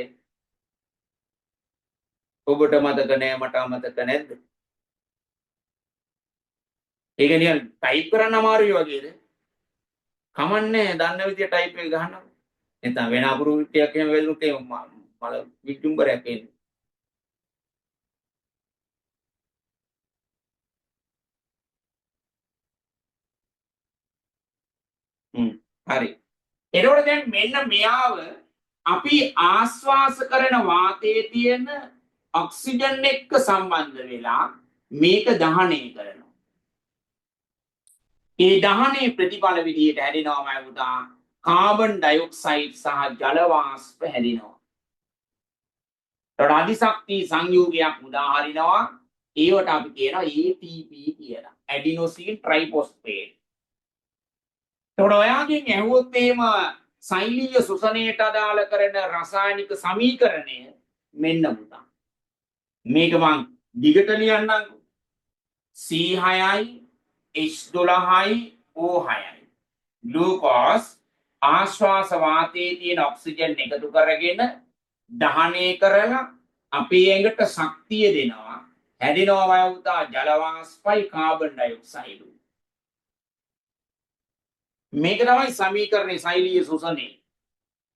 ඔබට මතක නෑ මට අමතක නැද්ද? ඒක නිකන් ටයිප් කරන්න අමාරුයි වගේද? කමන්නේ දන්න විදිය ටයිප් එක ගහනවා. නැත්නම් වෙන අකුරු ටිකක් එහෙම වැළුත් ඒ මල විචුම්බරයක් එන්නේ. හරි. එතකොට දැන් මෙන්න මෙයාව අපි ආශ්වාස කරන වාතයේ තියෙන ඔක්සිජන් එක්ක සම්බන්ධ වෙලා මේක දහනය කරනවා. ඒ දහනයේ ප්‍රතිඵල විදියට හැදෙනවා මම පුතා කාබන් ඩයොක්සයිඩ් සහ ජල වාෂ්ප හැදෙනවා. ඒකට අධිශක්ති සංයෝගයක් උදාහරිනවා. ඒවට අපි කියනවා ATP කියලා. ඇඩිනෝසින් ට්‍රයිෆොස්ෆේට්. ඒකට ඔයාගෙන් ඇහුවොත් එහෙම සෛලීය සුසනයට අදාළ කරන රසායනික සමීකරණය මෙන්න පුතා. මේක මං දිගට ලියන්නම්. C6යි H12යි O6යි. ග්ලූකෝස් ආශ්වාස වාතයේ තියෙන ඔක්සිජන් එකතු කරගෙන දහනය කරලා අපේ ඇඟට ශක්තිය දෙනවා. හැදෙනවා වයවුතා ජල වාෂ්පයි කාබන් ඩයොක්සයිඩ්. මේක තමයි සමීකරණේ සෛලීය සුසනේ.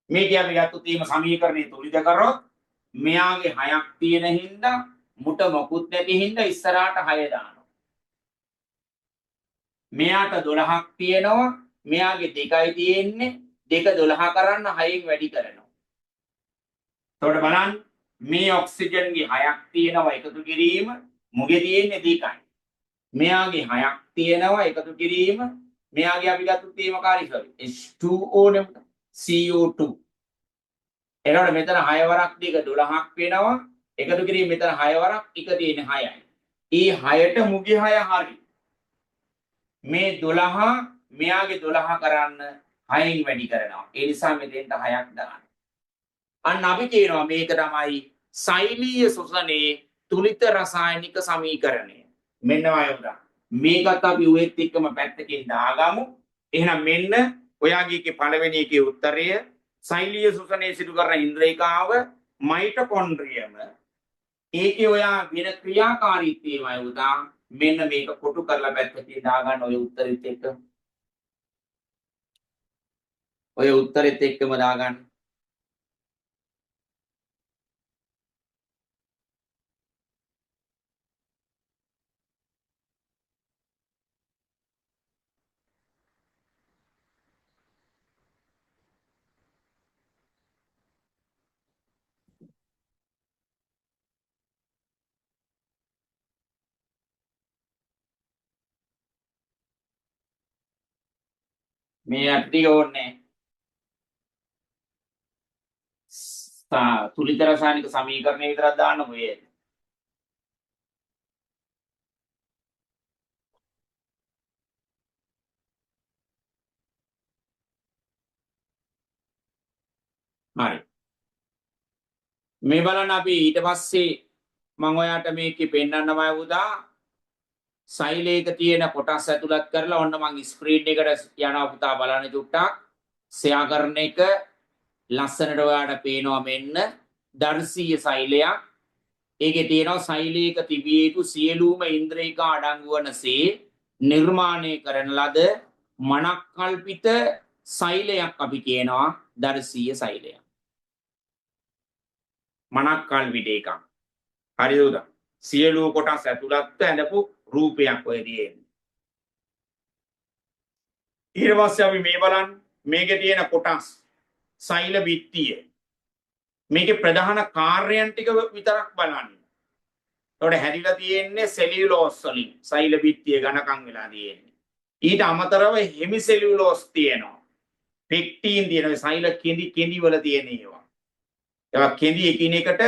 මේක අපි ගත්ත තීම සමීකරණේ තුලිත කරොත් මෙයාගේ 6ක් තියෙන හින්දා මුට මොකුත් නැති හින්දා ඉස්සරහට 6 දානවා. මෙයාට 12ක් තියෙනවා මෙයාගේ 2යි තියෙන්නේ 2 12 කරන්න 6න් වැඩි කරනවා. එතකොට බලන්න මේ ඔක්සිජන්ගේ 6ක් තියෙනවා එකතු කිරීම මුගේ තියෙන්නේ 2යි. මෙයාගේ 6ක් තියෙනවා එකතු කිරීම මෙයාගේ අපි ගත්ත තේමකාරී H2O නෙමෙයි CO2. එතකොට මෙතන 6 වරක් දෙක 12ක් වෙනවා. එකතු කිරීම මෙතන 6 වරක් එක තියෙන්නේ 6යි. ඒ 6ට මුගේ 6 හරි. මේ 12 මෙයාගේ 12 කරන්න 6න් වැඩි කරනවා. ඒ නිසා මෙතෙන්ට 6ක් දාන්න. අන්න අපි කියනවා මේක තමයි සෛලීය සුසනේ තුලිත රසායනික සමීකරණය. මෙන්න වයෝදා. මේකත් අපි උෙත් එක්කම පැත්තකින් දාගමු. එහෙනම් මෙන්න ඔයාගේ පළවෙනි එකේ උත්තරය සෛලීය සුසනේ සිදු කරන ඉන්ද්‍රියකාව මයිටොකොන්ඩ්‍රියම. ඒකේ ඔයා වෙන ක්‍රියාකාරීත්වයමයි උදා මෙන්න මේක කොටු කරලා පැත්තකින් දාගන්න ඔය උත්තරෙත් එක්ක. ඔය උත්තරෙත් එක්කම දාගන්න. මේ අට්ටි ඕනේ තුලිත රසායනික සමීකරණය විතරක් දාන්න ඔය. හරි. මේ බලන්න අපි ඊට පස්සේ මම ඔයාට මේකේ පෙන්නන්නමයි උදා සෛලයක තියෙන කොටස් ඇතුළත් කරලා ඔන්න මම ස්ක්‍රීන් එකට යනවා පුතා බලන්න චුට්ටක් ෂෙයා කරන එක ලස්සනට ඔයාට පේනවා මෙන්න දර්ශීය සෛලයක්. ඒකේ තියෙනවා සෛලයක තිබිය යුතු සියලුම ඉන්ද්‍රියක අඩංගු වනසේ නිර්මාණය කරන ලද මනක්කල්පිත සෛලයක් අපි කියනවා දර්ශීය සෛලයක්. මනක්කල්පිත එකක්. හරිද උදා? සියලු කොටස් ඇතුළත්ව ඇඳපු රූපයක් ඔය තියෙන්නේ. ඊට පස්සේ අපි මේ බලන්න මේකේ තියෙන කොටස් සෛල බිත්තිය. මේකේ ප්‍රධාන කාර්යයන් ටික විතරක් බලන්න. ඒකට හැදිලා තියෙන්නේ සෙලියුලෝස් වලින් සෛල බිත්තිය ඝනකම් වෙලා තියෙන්නේ. ඊට අමතරව හෙමි සෙලියුලෝස් තියෙනවා. පෙක්ටින් තියෙනවා සෛල කෙඳි වල තියෙන ඒවා. ඒවා කෙඳි එකිනෙකට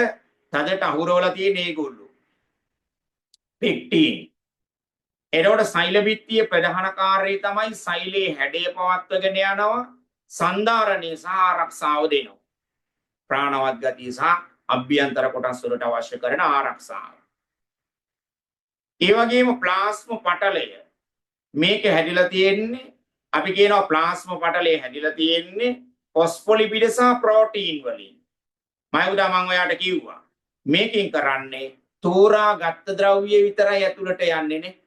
තදට අහුරවලා තියෙන ඒගොල්ලෝ. පෙක්ටින්. එතකොට සෛල බිත්තියේ ප්‍රධාන කාර්යය තමයි සෛලයේ හැඩය පවත්වගෙන යනවා, සන්ධාරණය සහ ආරක්ෂාව දෙනවා. ප්‍රාණවත් ගතිය සහ අභ්‍යන්තර කොටස් වලට අවශ්‍ය කරන ආරක්ෂාව. ඒ වගේම ප්ලාස්ම පටලය මේක හැදිලා තියෙන්නේ අපි කියනවා ප්ලාස්ම පටලය හැදිලා තියෙන්නේ ෆොස්ෆොලිපිඩ සහ ප්‍රෝටීන් වලින්. මම ඔයාලට කිව්වා මේකෙන් කරන්නේ තෝරාගත් ද්‍රව්‍ය විතරයි ඇතුළට යන්නේ නේ.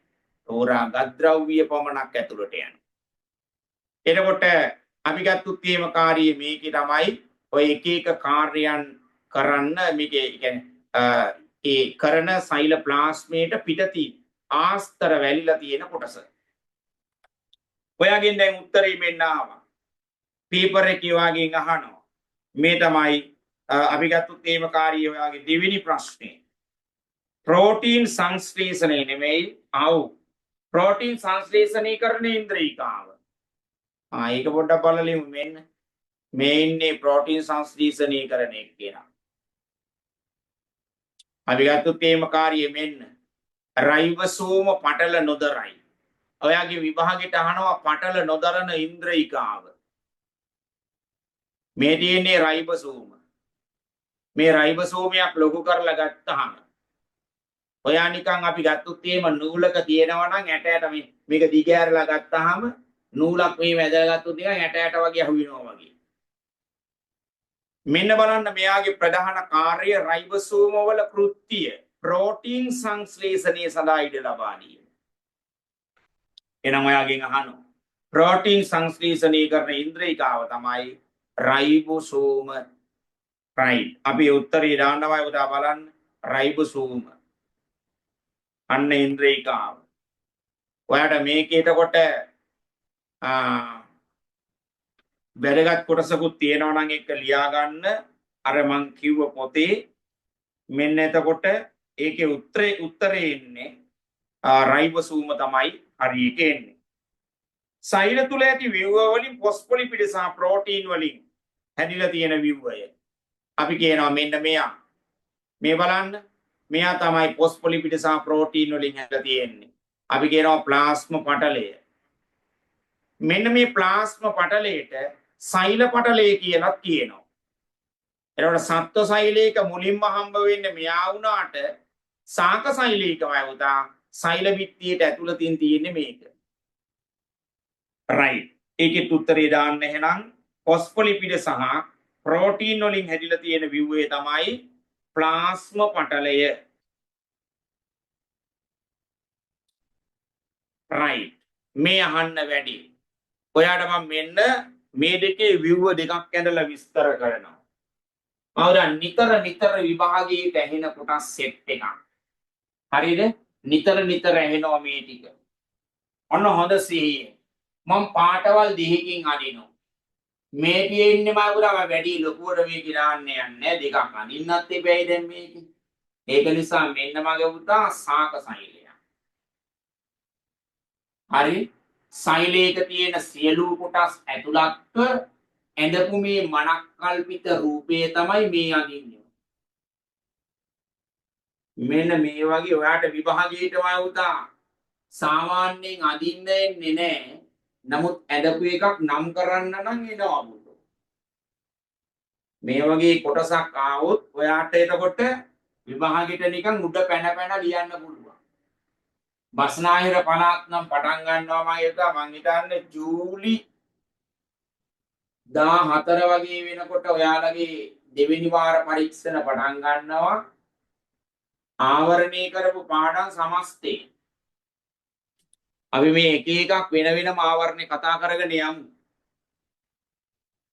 තෝරාගත් ද්‍රව්‍ය පමණක් ඇතුළට යනවා. එතකොට අපි ගත්තොත් තේම කාර්යය මේකේ තමයි ඔය එක එක කාර්යයන් කරන්න මේකේ කියන්නේ ඒ කරන සෛල ප්ලාස්මේට පිටතින් ආස්තර වැලිලා තියෙන කොටස. ඔයාගෙන් දැන් උත්තරේ මෙන්න ආවා. පේපර් එකේ වාගෙන් අහනවා. මේ තමයි අපි ගත්තොත් තේම කාර්යය ඔයාගේ දෙවෙනි ප්‍රශ්නේ. ප්‍රෝටීන් සංශ්ලේෂණය නෙමෙයි ප්‍රෝටීන් සංශ්ලේෂණීකරණ ඉන්ද්‍රිකාව. ඒක පොඩ්ඩක් බලලිමු මෙන්න. මේ ඉන්නේ ප්‍රෝටීන් සංශ්ලේෂණීකරණය කියනවා. අපි ගත්තොත් තේම කාර්යය මෙන්න. රයිබෝසෝම පටල නොදරයි. ඔයාගේ විභාගෙට අහනවා පටල නොදරන ඉන්ද්‍රිකාව. මේ තියෙන්නේ රයිබෝසෝම. මේ රයිබෝසෝමයක් ලොකු කරලා ගත්තාම ඔයා නිකන් අපි ගත්තොත් එහෙම නූලක තියෙනවා නම් ඇටයට මේක දිගෑරලා ගත්තාම නූලක් මේ වැදලා ගත්තොත් නිකන් ඇටයට වගේ අහුවෙනවා වගේ. මෙන්න බලන්න මෙයාගේ ප්‍රධාන කාර්යය රයිබෝසෝම වල කෘත්‍යය ප්‍රෝටීන් සංශ්ලේෂණය සඳහා ඉඩ ලබා දීම. එනම් ඔයාගෙන් අහනවා ප්‍රෝටීන් සංශ්ලේෂණීකරණ ඉන්ද්‍රිකාව තමයි රයිබෝසෝම. රයිට්. අපි උත්තරේ දාන්නවා උදා බලන්න රයිබෝසෝම. අන්න ඉන්ද්‍රිකාව. ඔයාට මේකේ එතකොට වැදගත් කොටසකුත් තියෙනවා නම් ඒක ලියා ගන්න. අර මං කිව්ව පොතේ මෙන්න එතකොට ඒකේ උත්තරේ ඉන්නේ රයිබෝසෝම තමයි හරි එක එන්නේ. සෛල තුල ඇති ව්‍යුහ වලින් ෆොස්ෆොලිපිඩ සහ ප්‍රෝටීන් වලින් හැදිලා තියෙන ව්‍යුහය. අපි කියනවා මෙන්න මෙයා. මේ බලන්න. මෙයා තමයි ෆොස්ෆොලිපිඩ සහ ප්‍රෝටීන් වලින් හැදලා තියෙන්නේ. අපි කියනවා ප්ලාස්ම පටලය. මෙන්න මේ ප්ලාස්ම පටලයට සෛල පටලය කියලා කියනවා. එතකොට සත්ව සෛලයක මුලින්ම හම්බ වෙන්නේ මෙයා වුණාට සාක සෛලයකමයි උදා සෛල බිත්තියට ඇතුළතින් තියෙන්නේ මේක. රයිට්. ඒකෙත් උත්තරේ දාන්න එහෙනම් ෆොස්ෆොලිපිඩ සහ ප්‍රෝටීන් වලින් හැදිලා තියෙන ව්‍යුහය තමයි ප්ලාස්ම පටලය. රයිට්. මේ අහන්න වැඩි. ඔයාට මම මෙන්න මේ දෙකේ ව්‍යුහ දෙකක් ඇඳලා විස්තර කරනවා. නිතර විභාගයට ඇහෙන කොටස් සෙට් එකක්. හරිද? නිතර ඇහෙනවා මේ ටික. ඔන්න හොඳ සිහිය. මම පාටවල් දෙකකින් අදිනවා. මේ තියෙන්නේ මම උරම වැඩි ලොකුවට මේක දාන්න යන්නේ දෙකක් අදින්නත් එපැයි දැන් මේක. ඒක නිසා මෙන්න මගේ පුතා සාක සෛලය. හරි? සෛලයක තියෙන සියලු කොටස් ඇතුළත්ව ඇඳපු මේ මනක්කල්පිත රූපය තමයි මේ අදින්නේ. මෙන්න මේ වගේ ඔයාට විභාගයටම උදා සාමාන්‍යයෙන් අදින්න එන්නේ නැහැ. නමුත් ඇඳපු එකක් නම් කරන්න නම් එනවා බුදු. මේ වගේ කොටසක් ආවොත් ඔයාට එතකොට විභාගෙට නිකන් උඩ පැන ලියන්න පුළුවන්. බස්නාහිර පළාත් නම් පටන් ගන්නවා මම හිතන්නේ ජූලි 14 වගේ වෙනකොට ඔයාලගේ දෙවෙනි වාර පරීක්ෂණ පටන් ගන්නවා ආවරණය කරපු පාඩම් සමස්තය. අපි මේ එක එකක් වෙන වෙනම ආවරණේ කතා කරගෙන යමු.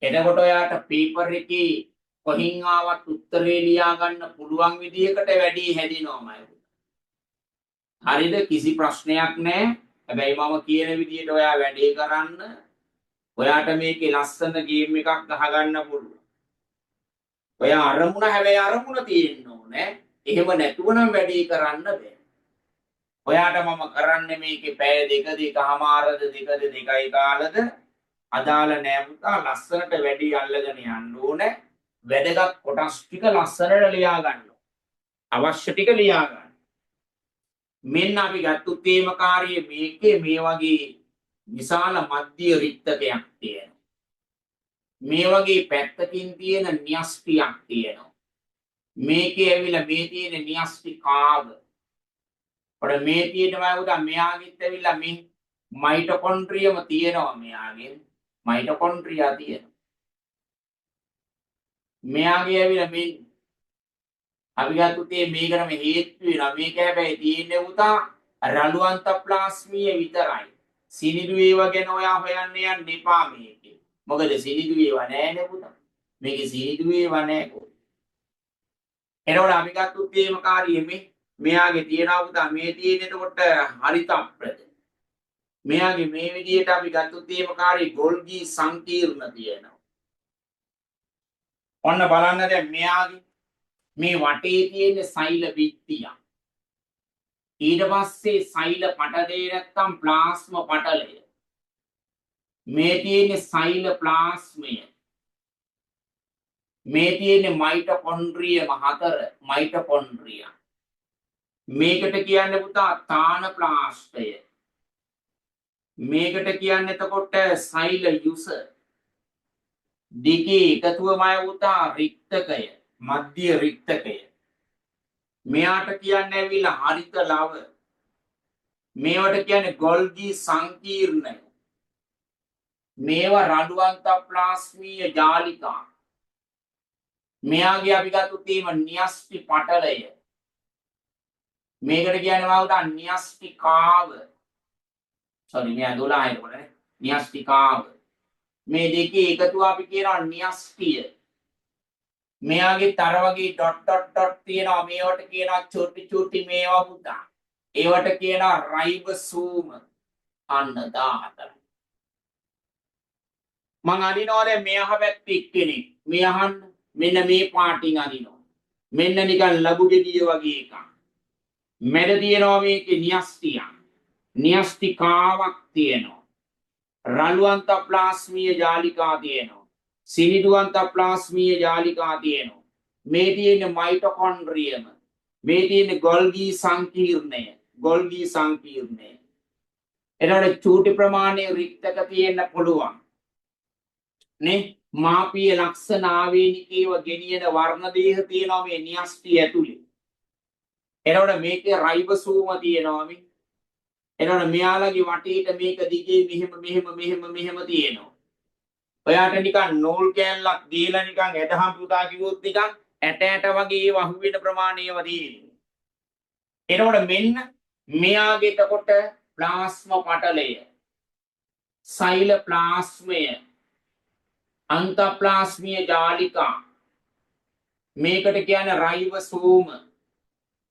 එතකොට ඔයාට පේපර් එකේ කොහින් ආවත් උත්තරේ ලියා ගන්න පුළුවන් විදිහකට වැඩි හැදිනවමයි. හරිද? කිසි ප්‍රශ්නයක් නැහැ. හැබැයි මම කියන විදිහට ඔයා වැඩේ කරන්න. ඔයාට මේකේ ලස්සන ගේම් එකක් ගහගන්න පුළුවන්. ඔයා අරමුණ හැබැයි අරමුණ තියෙන්න ඕනේ. එහෙම නැතුව නම් වැඩේ කරන්න බෑ. ඔයාට මම කරන්නේ මේකේ පැය දෙකමාරද දෙකයි කාලද අදාළ නෑ පුතා. ලස්සනට වැඩි අල්ලගෙන යන්න ඕනේ. වැදගත් කොටස් ටික ලස්සනට ලියා ගන්න. අවශ්‍ය ටික ලියා ගන්න. මෙන්න අපි ගත්තු තේමකාරයේ මේකේ මේ වගේ විශාල මධ්‍ය රික්තකයක් තියෙනවා. මේ වගේ පැත්තකින් තියෙන න්‍යෂ්ටියක් තියෙනවා. මේකේ ඇවිල්ලා මේ තියෙන න්‍යෂ්ටි කාව. ඔර මේ තියෙනවා උදා මෙයාගෙත් ඇවිල්ලා මේ මයිටොකොන්ඩ්‍රියම තියෙනවා මෙයාගේ. මයිටොකොන්ඩ්‍රියා තියෙනවා. මෙයාගේ ඇවිල්ලා මේ අපි ගත්තු තේ මේකටම හේතු වෙනවා. මේක හැබැයි තියෙන්නේ උදා රළු අන්තප්ලාස්මීය විතරයි. සිනිඳු ඒවා ගැන ඔයා හොයන්න යන්න එපා මේකේ. මොකද සිනිඳු ඒවා නැහැ පුතා. මේකේ සිනිඳු ඒවා නැහැ. එනකොට අපි ගත්තු තේමකාරියේ මේ මෙයාගේ තියනවා පුතා මේ තියෙන එතකොට හරිත අප්‍රද. මෙයාගේ මේ විදිහට අපි ගත්තු තේමකාරී ගොල්ගී සංකීර්ණ තියෙනවා. ඔන්න බලන්න දැන් මෙයාගේ මේ වටේ තියෙන සෛල බිත්තිය. ඊට පස්සේ සෛල පටලේ නැත්තම් ප්ලාස්ම පටලය. මේ තියෙන සෛල ප්ලාස්මය. මේ තියෙන මයිටොකොන්ඩ්‍රියම 4 මයිටොකොන්ඩ්‍රියා. මේකට කියන්නේ පුතා තාන ප්ලාස්ටය. මේකට කියන්නේ එතකොට සෛල යුස. දෙකේ එකතුවමයි පුතා රික්තකය. මධ්‍ය රික්තකය. මෙයාට කියන්නේ ඇවිල්ලා හරිත ලව. මේවට කියන්නේ ගොල්ගී සංකීර්ණය. මේවා රළු අන්තප්ලාස්මීය ජාලිකා. මෙයාගේ අපි ගත්තු තේම න්‍යෂ්ටි පටලය. මේකට කියන්නේ වවුදා න්‍යෂ්ටිකාව. සෝරි මෙයා 12 එකට නේ. න්‍යෂ්ටිකාව. මේ දෙකේ එකතුව අපි කියනවා න්‍යෂ්ටිය. මෙයාගේ තර වගේ ඩොට් තියෙනවා. මේවට කියනවා චුටි මේවා පුතා. ඒවට කියනවා රයිබෝසෝම. අන්න 14. මං අදිනවා දැන් මෙයහ පැත්තේ එක්කෙනෙක්. මේ අහන්න මෙන්න මේ පාටින් අදිනවා. මෙන්න නිකන් ලබු ගෙඩිය වගේ එකක්. මැද තියෙනවා මේකේ න්‍යෂ්ටියක්. න්‍යෂ්ටිකාවක් තියෙනවා. රළු අන්තප්ලාස්මීය ජාලිකා තියෙනවා. සිනිඳු අන්තප්ලාස්මීය ජාලිකා තියෙනවා. මේ තියෙන මයිටොකොන්ඩ්‍රියම. මේ තියෙන ගොල්ගී සංකීර්ණය. ගොල්ගී සංකීර්ණය. එතකොට චූටි ප්‍රමාණයේ රික්තක තියෙන්න පුළුවන්. නේ මාපීය ලක්ෂණ ආවේනිකේව ගෙනියන වර්ණ දේහ තියෙනවා මේ න්‍යෂ්ටි ඇතුලේ. එතකොට මේකේ රයිබෝසෝම තියෙනවා මේ. එතකොට මෙයාලගේ වටේට මේක දිගේ මෙහෙම තියෙනවා. ඔයාට නිකන් නූල් කෑල්ලක් දීලා නිකන් ඇටහම් පුතා කිව්වොත් නිකන් ඇට වගේ ඒව අහු වෙන ප්‍රමාණයව තියෙනවා. එතකොට මෙන්න මෙයාගේ එතකොට ප්ලාස්ම පටලය. සෛල ප්ලාස්මය. අන්තප්ලාස්මීය ජාලිකා. මේකට කියන්නේ රයිබෝසෝම.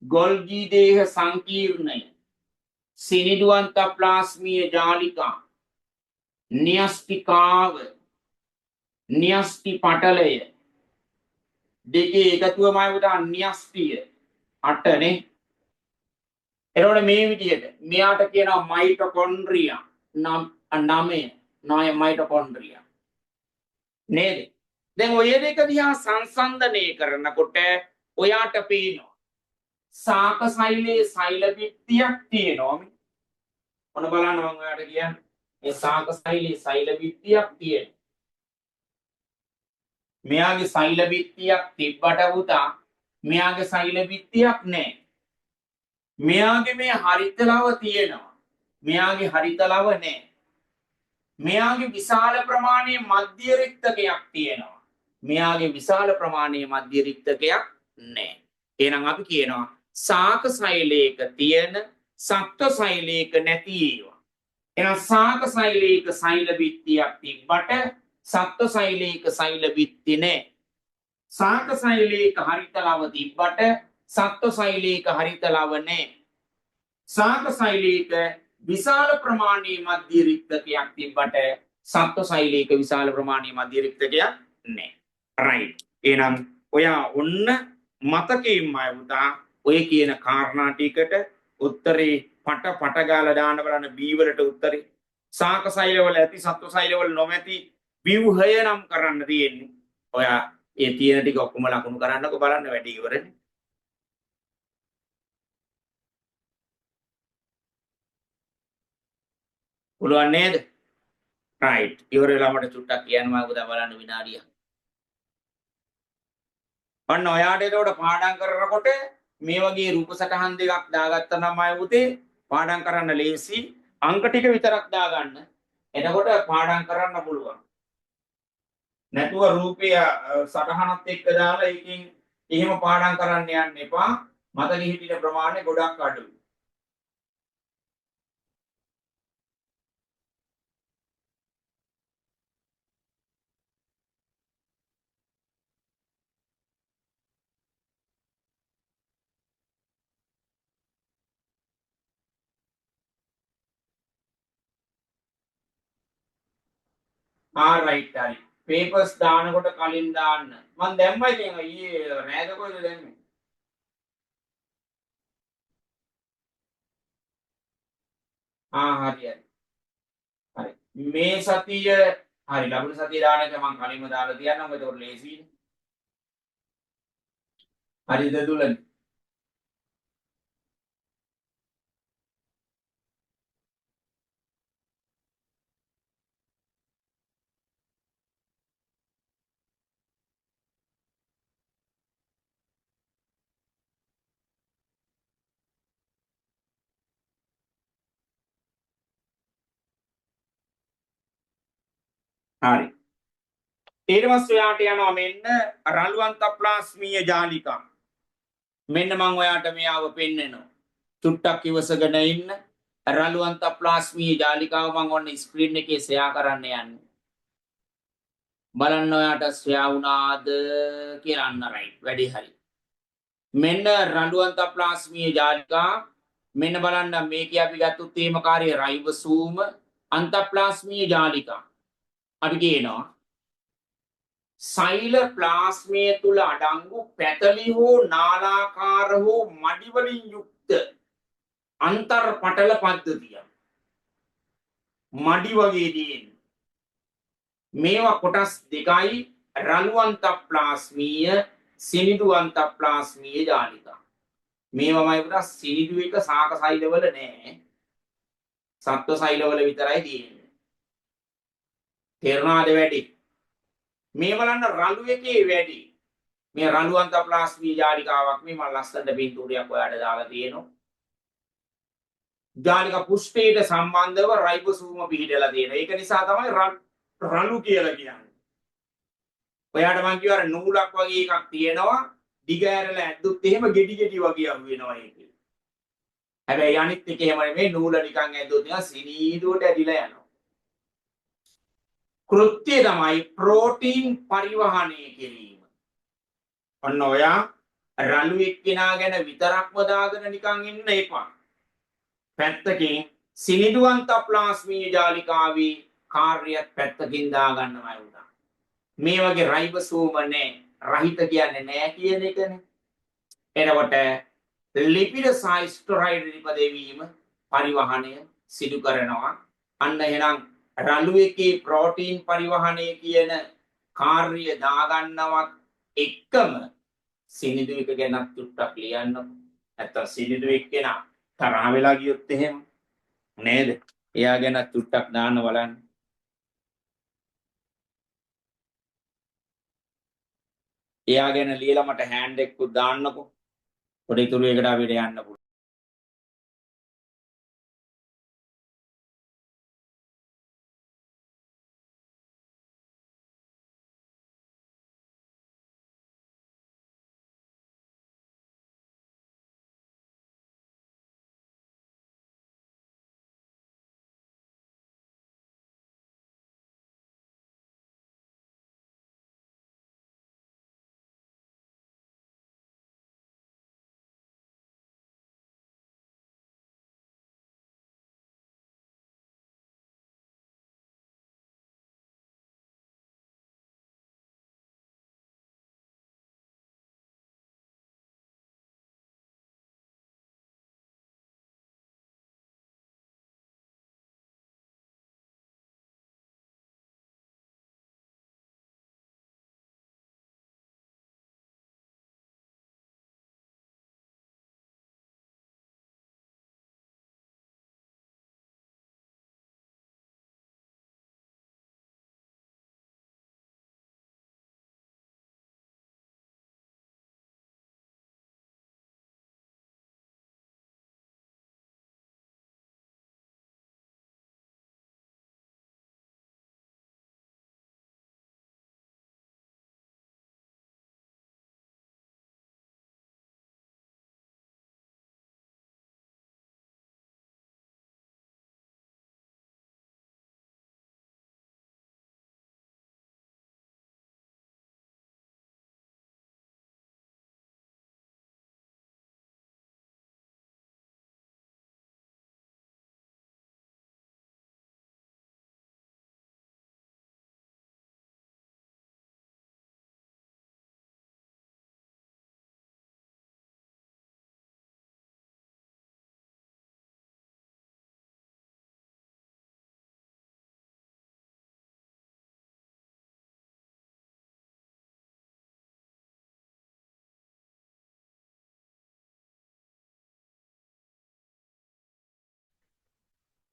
ගොල්ගී දේහ සංකීර්ණය. සිනිඳු අන්තප්ලාස්මීය ජාලිකා. න්‍යෂ්ටිකාව. න්‍යෂ්ටි පටලය. දෙකේ එකතුවමයි උදා න්‍යෂ්ටිය. 8 නේ. එතකොට මේ විදිහට මෙයාට කියනවා මයිටොකොන්ඩ්‍රියා. 9 මයිටොකොන්ඩ්‍රියා. නේද? දැන් ඔය දෙක දිහා සංසන්දනය කරනකොට ඔයාට පේනවා සාක සෛලයේ සෛල බිත්තියක් තියෙනවා. මොන බලන්න මම ඔයාට කියන්නේ මේ සාක සෛලයේ සෛල බිත්තියක් තියෙනවා. මෙයාගේ සෛල බිත්තියක් තිබ්බට පුතා මෙයාගේ සෛල බිත්තියක් නැහැ. මෙයාගේ මේ හරිත ලව තියෙනවා. මෙයාගේ හරිත ලව නැහැ. මෙයාගේ විශාල ප්‍රමාණයේ මධ්‍ය රික්තකයක් තියෙනවා. මෙයාගේ විශාල ප්‍රමාණයේ මධ්‍ය රික්තකයක් නැහැ. එහෙනම් අපි කියනවා සාක සෛලයක තියෙන සත්ව සෛලයක නැති ඒවා. එහෙනම් සාක සෛලයක සෛල බිත්තියක් තිබ්බට සත්ව සෛලයක සෛල බිත්ති නැහැ. සාක සෛලයක හරිත ලව තිබ්බට සත්ව සෛලයක හරිත ලව නැහැ. සාක සෛලයක විශාල ප්‍රමාණයේ මධ්‍ය රික්තකයක් තිබ්බට සත්ව සෛලයක විශාල ප්‍රමාණයේ මධ්‍ය රික්තකයක් නැහැ. right. එහෙනම් ඔයා ඔන්න මතකයෙන්ම පුතා ඔය කියන කාරණා ටිකට උත්තරේ පට ගාලා දාන්න බලන්න B වලට උත්තරේ. සාක සෛලවල ඇති සත්ව සෛලවල නොමැති ව්‍යුහය නම් කරන්න තියෙන්නේ. ඔයා ඒ තියෙන ටික ඔක්කොම ලකුණු කරන්නකො බලන්න වැඩි ඉවරනේ. පුළුවන් නේද? right. ඉවර වෙලා මට චුට්ටක් කියන්න මම උදා බලන්න විනාඩියක්. ඔන්න ඔයාට ඒකට පාඩම් කරනකොට මේ වගේ රූප සටහන් දෙකක් දාගත්තා නම් අය පුතේ පාඩම් කරන්න ලේසි. අංක ටික විතරක් දාගන්න. එතකොට පාඩම් කරන්න පුළුවන්. නැතුව රූපය සටහනත් එක්ක දාලා ඒකෙන් එහෙම පාඩම් කරන්න යන්න එපා. මතක හිටින ප්‍රමාණය ගොඩක් අඩුයි. right හරි. papers දානකොට කලින් දාන්න. මම දැම්මයි ඉතින් ඊයේ රෑද කොහෙද දැම්මේ? හරි හරි. හරි. මේ සතිය හරි ලබන සතිය දාන එක මම කලින්ම දාලා තියන්නම්. ඒක ලේසියි. හරිද දුලන්? හරි. ඊට පස්සේ ඔයාට යනවා මෙන්න රළුවන්ත ප්ලාස්මීය ජාලිකා. මෙන්න මම ඔයාට මෙයාව පෙන්නනවා. චුට්ටක් ඉවසගෙන ඉන්න. රළුවන්ත ප්ලාස්මීය ජාලිකාව මම ඔන්න ස්ක්‍රීන් එකේ ෂෙයා කරන්න යන්නේ. බලන්න ඔයාට ෂෙයා වුණාද කියලා අන්න රයිට් වැඩි හරි. මෙන්න රළුවන්ත ප්ලාස්මීය ජාලිකා මෙන්න බලන්න මේකේ අපි ගත්තොත් තේමකාරී රයිබෝසෝම අන්තප්ලාස්මීය ජාලිකා. අපි කියනවා සෛල ප්ලාස්මය තුල අඩංගු පැතලි හෝ නාලාකාර හෝ මඩි වලින් යුක්ත අන්තර් පටල පද්ධතිය. මඩි වගේ තියෙන. මේවා කොටස් දෙකයි රළුවන්ත ප්ලාස්මීය සිනිඳුවන්ත ප්ලාස්මීය ජාලිකා. මේවමයි පුතා සිනිඳු එක සාක සෛලවල නෑ. සත්ව සෛලවල විතරයි තියෙන්නේ. තේරුණාද වැඩි? මේ බලන්න රළු එකේ වැඩි. මේ රළුවන්ත ප්ලාස්මීය ජාලිකාවක් මේ මම ලස්සනට පින්තූරයක් ඔයාලට දාලා තියෙනවා. ජාලිකා පුෂ්ඨයට සම්බන්ධව රයිබෝසෝම පිහිටලා තියෙනවා. ඒක නිසා තමයි රළු කියලා කියන්නේ. ඔයාට මම කියවර නූලක් වගේ එකක් තියෙනවා. දිග ඇරලා ඇද්දුත් එහෙම ගෙඩි වගේ අහු වෙනවා ඒකේ. හැබැයි අනිත් එක එහෙම නෙමෙයි නූල නිකන් ඇද්දොත් නිකන් සිනීදුවට ඇදිලා යනවා. කෘත්‍යය තමයි ප්‍රෝටීන් පරිවහනය කිරීම. ඔන්න ඔයා රළු එක්කෙනා ගැන විතරක්ම දාගෙන නිකන් ඉන්න එපා. පැත්තකින් සිනිඳුවන්ත ප්ලාස්මීය ජාලිකාවේ කාර්යයක් පැත්තකින් දාගන්නමයි උදා. මේ වගේ රයිබෝසෝම නැහැ. රහිත කියන්නේ නැහැ කියන එකනේ. එතකොට ලිපිඩ සහ ස්ටෙරොයිඩ් නිපදවීම පරිවහනය සිදු කරනවා. අන්න එහෙනම් රළු එකේ ප්‍රෝටීන් පරිවහනය කියන කාර්ය දාගන්නවත් එක්කම සිනිඳු එක ගැන චුට්ටක් ලියන්න. නැත්තම් සිනිඳු එක්කෙනා තරහ වෙලා ගියොත් එහෙම නේද? එයා ගැන චුට්ටක් දාන්න බලන්න. එයා ගැන ලියලා මට හෑන්ඩ් එකකුත් දාන්නකෝ. පොඩි තුරුවකට අපිට යන්න පුළුවන්.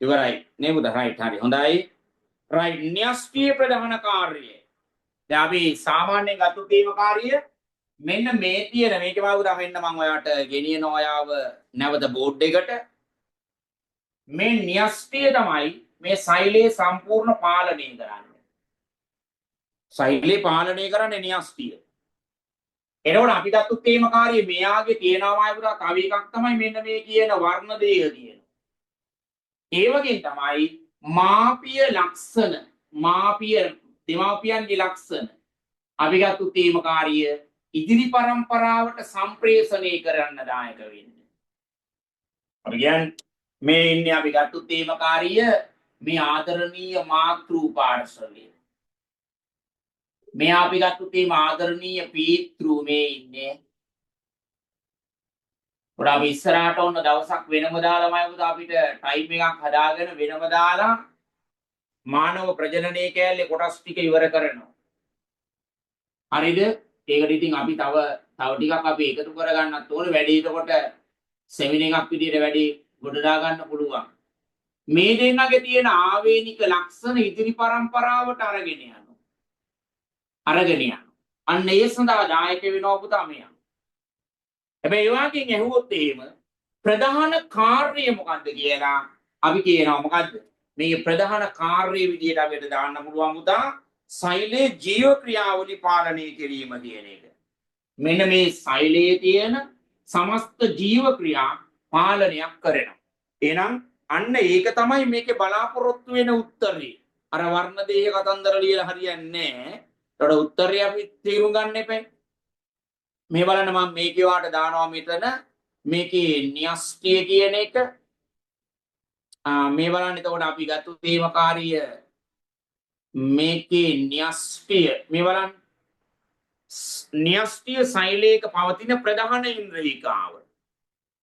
ඉවරයි නේ පුතා රයිට් හරි හොඳයි රයිට් න්‍යෂ්ටිය ප්‍රධාන කාර්යය දැන් අපි සාමාන්‍යයෙන් ගත්තු තේම කාර්යය මෙන්න මේ තියෙන මේක වගේ මෙන්න මම ඔයාලට ගෙනියන ඔයාව නැවත බෝඩ් එකට මේ න්‍යෂ්ටිය තමයි මේ සෛලයේ සම්පූර්ණ පාලනය කරන්නේ සෛලේ පාලනය කරන්නේ න්‍යෂ්ටිය එනකොට අපි ගත්තු තේම කාර්යය මෙයාගේ තියෙනවායි පුතා තව එකක් තමයි මෙන්න මේ කියන වර්ණ දේහ තියෙන ඒ වගේ තමයි මාපිය ලක්ෂණ මාපිය දෙමාපියන්ගේ ලක්ෂණ අපි ගත්තු තේම කාර්යය ඉදිරි පරම්පරාවට සම්ප්‍රේෂණය කරන්න දායක වෙන්නේ. අපි කියන්නේ මේ ඉන්නේ අපි ගත්තු තේම කාර්යය මේ ආදරණීය මාතෘ පාර්ශවය. මේ අපි ගත්තු තේම ආදරණීය පීතෘ මේ ඉන්නේ. පොඩ අපි ඉස්සරහට ඔන්න දවසක් වෙනම දාලාමයි පුත අපිට ටයිම් එකක් හදාගෙන වෙනම දාලා මානව ප්‍රජනනයේ කැලේ කොටස් ටික ඉවර කරනවා. හරිද? ඒකට ඉතින් අපි තව ටිකක් අපි එකතු කරගන්නත් ඕනේ වැඩි එතකොට සෙමින එකක් විදියට වැඩි ගොඩ දා ගන්න පුළුවන්. මේ දෙන්නගේ තියෙන ආවේනික ලක්ෂණ ඉදිරි පරම්පරාවට අරගෙන යනවා. අරගෙන යනවා. අන්න ඒ සඳහා දායක වෙනවා පුතා මෙයා. හැබැයි ඒ වගේන් ඇහුවොත් එහෙම ප්‍රධාන කාර්යය මොකද්ද කියලා අපි කියනවා මොකද්ද? මේ ප්‍රධාන කාර්යය විදියට අපිට දාන්න පුළුවන් පුතා සෛලයේ ජීව ක්‍රියාවලි පාලනය කිරීම කියන එක. මෙන්න මේ සෛලයේ තියෙන සමස්ත ජීව ක්‍රියා පාලනයක් කරනවා. එහෙනම් අන්න ඒක තමයි මේකේ බලාපොරොත්තු වෙන උත්තරේ. අර වර්ණ දේහ කතන්දර ලියලා හරියන්නේ නැහැ. ඒකට උත්තරය අපි තේරුම් ගන්න එපා. මේ බලන්න මම මේකේ වාට දානවා මෙතන මේකේ න්‍යෂ්ටිය කියන එක මේ බලන්න එතකොට අපි ගත්ත තේමකාරීය මේකේ න්‍යෂ්ටිය මේ බලන්න න්‍යෂ්ටිය සෛලයක පවතින ප්‍රධාන ඉන්ද්‍රියකාව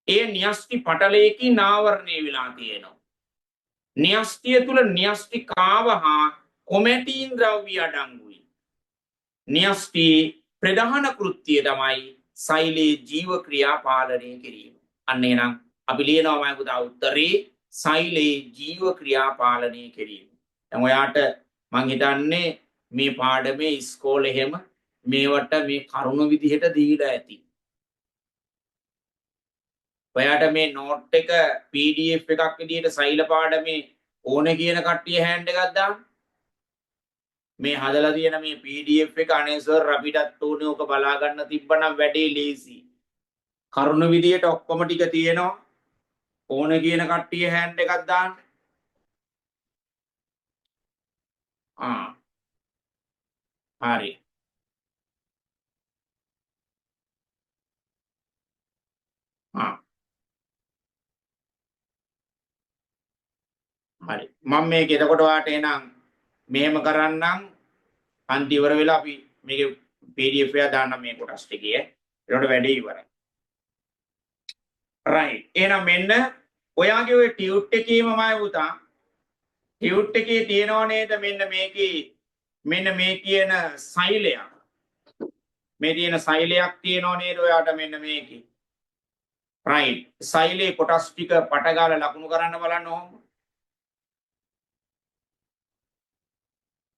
ඒ න්‍යෂ්ටි පටලයකින් ආවරණය වෙලා තියෙනවා න්‍යෂ්ටිය තුල න්‍යෂ්ටිකාව හා කොමැටීන් ද්‍රව්‍ය අඩංගුයි න්‍යෂ්ටි ප්‍රධාන කෘත්‍යය තමයි සෛලයේ ජීව ක්‍රියා පාලනය කිරීම අන්න එහෙනම් අපි ලියනවා මම පුතා උත්තරේ සෛලයේ ජීව ක්‍රියා පාලනය කිරීම දැන් ඔයාට මං හිතන්නේ මේ පාඩමේ ඉස්කෝලේ හැම මේවට මේ කරුණු විදිහට දීලා ඇති. ඔයාට මේ නෝට් එක PDF එකක් විදිහට සෛල පාඩමේ ඕනේ කියන කට්ටිය හෑන්ඩ් එකක් දාන්න. මේ හදලා තියෙන මේ PDF එක අනේ සර් අපිටත් ඕනේ ඔක බලා ගන්න තිබ්බනම් වැඩේ ලේසි. කරුණු විදිහට ඔක්කොම ටික තියෙනවා. ඕනේ කියන කට්ටිය හෑන්ඩ් එකක් දාන්න. හරි. හරි මම මේක එතකොට ඔයාලට එනං මෙහෙම කරන්නම් අන්ති ඉවර වෙලා අපි මේකේ PDF එක දාන්න මේ කොටස් ටිකේ ඒකට වැඩේ ඉවරයි රයිට් එහෙනම් මෙන්න ඔයාගේ ඔය ටියුට් එකේමමයි පුතා ටියුට් එකේ තියෙනව නේද මෙන්න මේකේ මෙන්න මේ කියන සෛලයක් මේ තියෙන සෛලයක් තියෙනව නේද ඔයාට මෙන්න මේකේ රයිට් සෛලේ කොටස් ටික පට ගාලා ලකුණු කරන්න බලන්න ඕම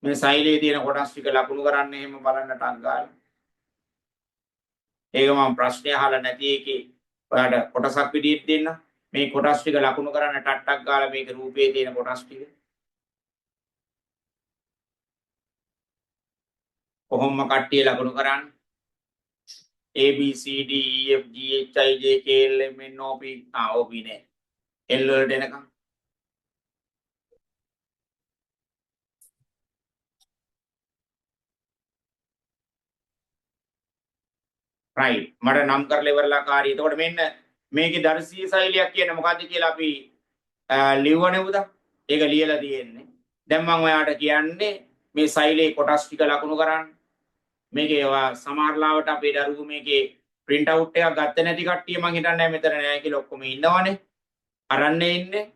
මේ සෛලයේ තියෙන කොටස් ටික ලකුණු කරන්න එහෙම බලන්න ටක් ගාලා. ඒක මම ප්‍රශ්නය අහලා නැති එකේ ඔයාලට කොටසක් විදිහට දෙන්න. මේ කොටස් ටික ලකුණු කරන්න ටක් ගාලා මේක රූපයේ තියෙන කොටස් ටික. කොහොම කට්ටිය ලකුණු කරන්නේ? A B C D E F G H I J K L M N O P O P නේ. L වලට එනකම්. right මට නම් කරලා ඉවරලා කාර්යය. එතකොට මෙන්න මේකේ දර්ශීය ශෛලියක් කියන්නේ මොකද්ද කියලා අපි ලියවනේ පුතා. ඒක ලියලා තියෙන්නේ. දැන් මම ඔයාලට කියන්නේ මේ ශෛලයේ කොටස් ටික ලකුණු කරන්න. මේකේ ඔයා සමහරලාවට අපේ දරුවෝ මේකේ print out එකක් ගත්තේ නැති කට්ටිය මං හිතන්නේ මෙතන නෑ කියලා ඔක්කොම ඉන්නවනේ. අරන්නේ ඉන්නේ.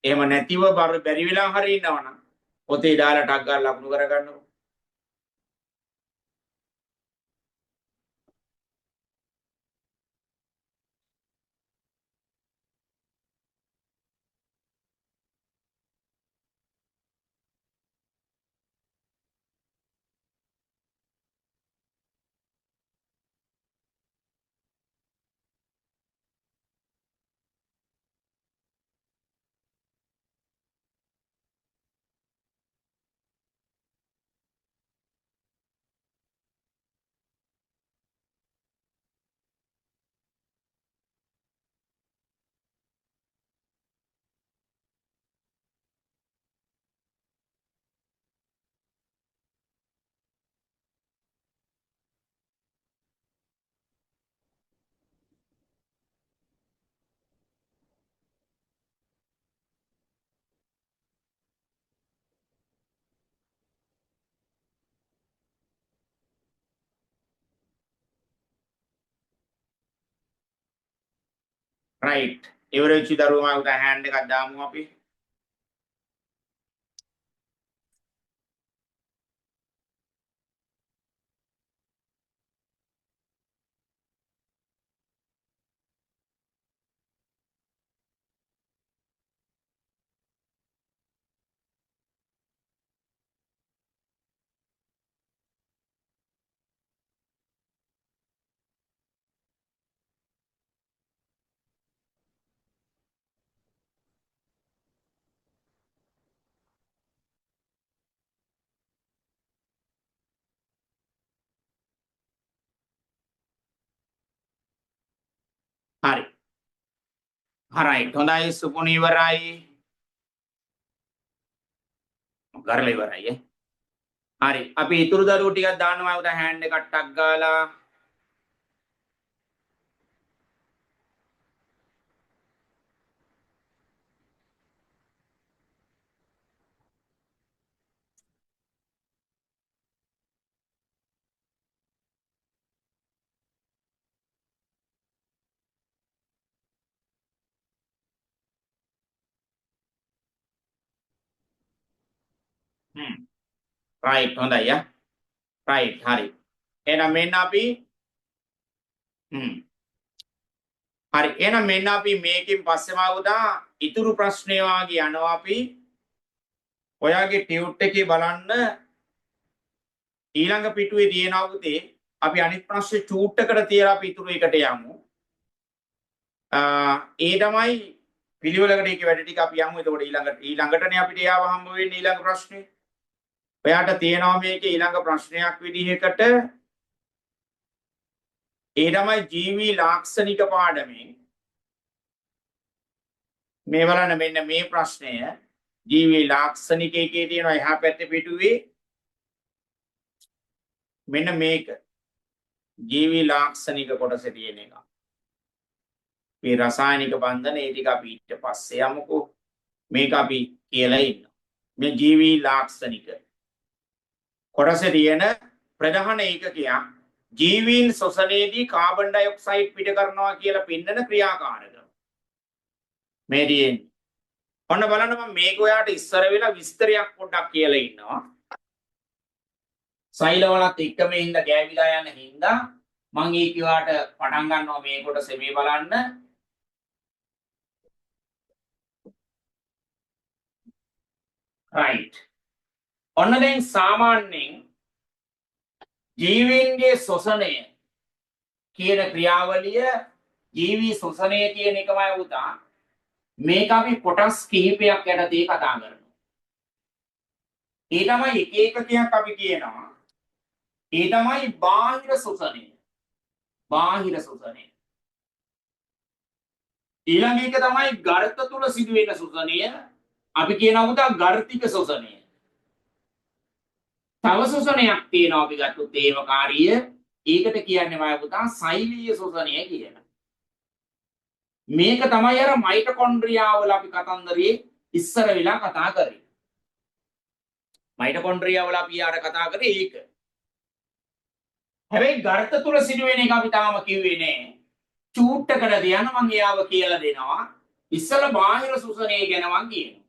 එහෙම නැතිව බැරි වෙලා හරි ඉන්නවනම් පොතේ දාලා ටක් ගාලා ලකුණු කරගන්නකො. right ඉවරෙච්ච දරුවා උදා hand එකක් දාමු අපි හරි right හොඳයි සුපුණ ඉවරයි කරලා ඉවරයි හරි අපි ඉතුරු දරුවෝ ටිකක් දානවා උදා hand එකක් ටක් ගාලා right හොඳයි right හරි එහෙනම් මෙන්න අපි හරි එහෙනම් මෙන්න අපි මේකෙන් පස්සේම ආවුදා ඉතුරු ප්‍රශ්නේ වාගේ යනවා අපි ඔයාගේ ටියුට් එකේ බලන්න ඊළඟ පිටුවේ තියෙනවා පුතේ අපි අනිත් ප්‍රශ්නේ චූට්ටකට තියලා අපි ඉතුරු එකට යමු ඒ තමයි පිළිවෙලකට ඒකේ වැඩ ටික අපි යමු එතකොට ඊළඟටනේ අපිට යාව හම්බ වෙන්නේ ඊළඟ ප්‍රශ්නේ ඔයාට තියෙනවා මේකේ ඊළඟ ප්‍රශ්නයක් විදිහකට ඒ තමයි ජීවි ලාක්ෂණික පාඩමේ මේ බලන්න මෙන්න මේ ප්‍රශ්නය ජීවි ලාක්ෂණික එකේ තියෙනවා එහා පැත්තේ පිටුවේ මෙන්න මේක ජීවි ලාක්ෂණික කොටසේ තියෙන එක මේ රසායනික බන්ධන ඒ ටික අපි ඊට පස්සේ යමුකෝ මේක අපි කියලා ඉන්නවා මේ ජීවි ලාක්ෂණික කොටසේ තියෙන ප්‍රධාන ඒකකයක් ජීවීන් ශ්වසනයේදී කාබන් ඩයොක්සයිඩ් පිට කරනවා කියලා පෙන්නන ක්‍රියාකාරකම් මේ තියෙන්නේ ඔන්න බලන්න මම මේක ඔයාලට ඉස්සර වෙලා විස්තරයක් පොඩ්ඩක් කියලා ඉන්නවා සෛලවලත් එක්කම ඉඳ ගෑවිලා යන හින්දා මම ඒක ඔයාලට පටන් ගන්නවා මේ කොටසේ මේ බලන්න right ඔන්න දැන් සාමාන්‍යයෙන් ජීවීන්ගේ ශ්වසනය කියන ක්‍රියාවලිය ජීවි ශ්වසනය කියන එකමයි උතා මේක අපි කොටස් කිහිපයක් යටතේ කතා කරනවා ඒ තමයි එක එකකයක් අපි කියනවා ඒ තමයි බාහිර ශ්වසනය ඊළඟ එක තමයි ගර්ත තුල සිදුවෙන ශ්වසනය අපි කියනවා උතා ගර්තික ශ්වසනය තව ශ්වසනයක් තියෙනවා අපි ගත්තොත් ඒවකාරීය ඒකට කියන්නේ මම පුතා සෛලීය ශ්වසනය කියලා. මේක තමයි අර මයිටොකොන්ඩ්‍රියා වල අපි කතන්දරේ ඉස්සර වෙලා කතා කරේ. මයිටොකොන්ඩ්‍රියා වල අපි ආර කතා කරේ ඒක. හැබැයි ගර්ත තුල සිදුවෙන එක අපි තාම කිව්වේ නෑ. චූට්ටකට දියන මම යාව කියලා දෙනවා. ඉස්සල බාහිර ශ්වසනය ගැන මම කියනවා.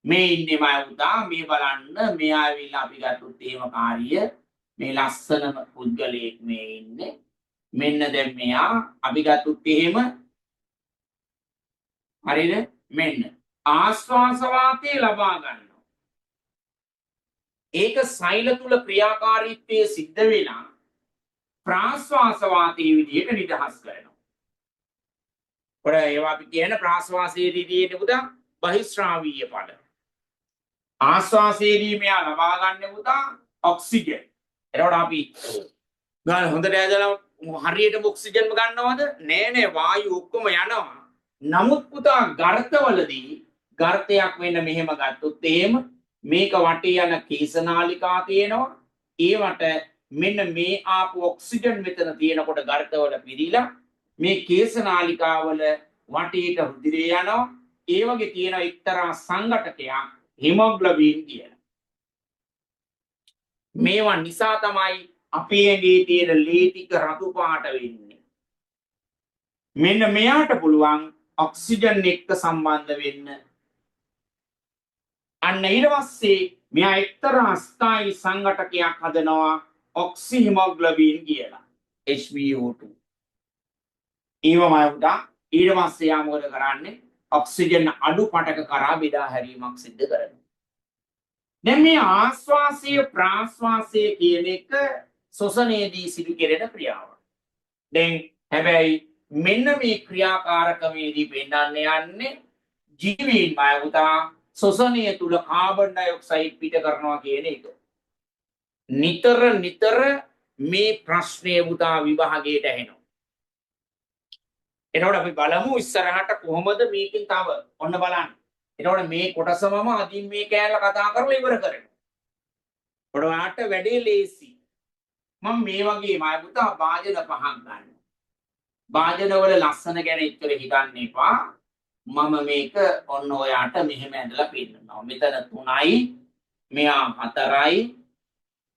මේ ඉන්නේ මම උදා මේ බලන්න මෙයා ඇවිල්ලා අපි ගත්තොත් ඒවකාරීය මේ ලස්සනම පුද්ගලයෙක් මේ ඉන්නේ මෙන්න දැන් මෙයා අපි ගත්තොත් එහෙම හරිද මෙන්න ආශ්වාස වාතය ලබා ගන්නවා ඒක සෛල තුල ක්‍රියාකාරීත්වයේ සිද්ධ වෙලා ප්‍රාශ්වාස වාතයේ විදිහට නිදහස් කරනවා පොර ඒවා අපි කියන ප්‍රාශ්වාසයේදී තියෙන පුතා බහිස්රාවීය පද ආශ්වාසයේදී මෙයා ලබා ගන්න පුතා ඔක්සිජන් එතකොට අපි ගාන හොඳට ඇදලා හරියටම ඔක්සිජන් ගන්නවද නෑ වායු ඔක්කොම යනවා නමුත් පුතා ගර්තවලදී ගර්තයක් වෙන්න මෙහෙම ගත්තොත් එහෙම මේක වටේ යන කේශනාලිකා තියෙනවා ඒවට මෙන්න මේ ආපු ඔක්සිජන් මෙතන තියෙනකොට ගර්තවල පිරීලා මේ කේශනාලිකාවල වටේට රුධිරය යනවා ඒ වගේ තියෙන එක්තරා සංඝටකයක් හිමොග්ලොබින් කියන මේවා නිසා තමයි අපේ ඇඟේ තියෙන ලේ ටික රතු පාට වෙන්නේ මෙන්න මෙයාට පුළුවන් ඔක්සිජන් එක්ක සම්බන්ධ වෙන්න. අන්න ඊට පස්සේ මෙයා එක්තරා ස්ථායි සංඝටකයක් හදනවා ඔක්සිහිමොග්ලොබින් කියලා. HbO2. ඊවමයි උදා ඊට පස්සේ යා මොකද කරන්නේ? ඔක්සිජන් අඩු පටක කරා බෙදා හැරීමක් සිදු කරනවා. දැන් මේ ආශ්වාසය ප්‍රාශ්වාසය කියන එක ශ්වසනයේදී සිදු කෙරෙන ක්‍රියාවක්. දැන් හැබැයි මෙන්න මේ ක්‍රියාකාරකමේදී පෙන්වන්න යන්නේ ජීවීන් මායුතා ශ්වසනය තුල කාබන් ඩයොක්සයිඩ් පිට කරනවා කියන එක. නිතර මේ ප්‍රශ්නය පුතා විභාගයට ඇහෙනවා. එතකොට අපි බලමු ඉස්සරහට කොහොමද මේකෙන් තව ඔන්න බලන්න. එතකොට මේ කොටසමම අදින් මේ කෑල්ල කතා කරලා ඉවර කරනවා. ඔයාලට වැඩේ ලේසි. මම මේ වගේ මම පුතා වාදන පහක් ගන්නවා. වාදනවල ලස්සන ගැන ඉතල හිතන්න එපා. මම මේක ඔන්න ඔයාට මෙහෙම ඇඳලා පෙන්නනවා. මෙතන 3යි, මෙයා 4යි,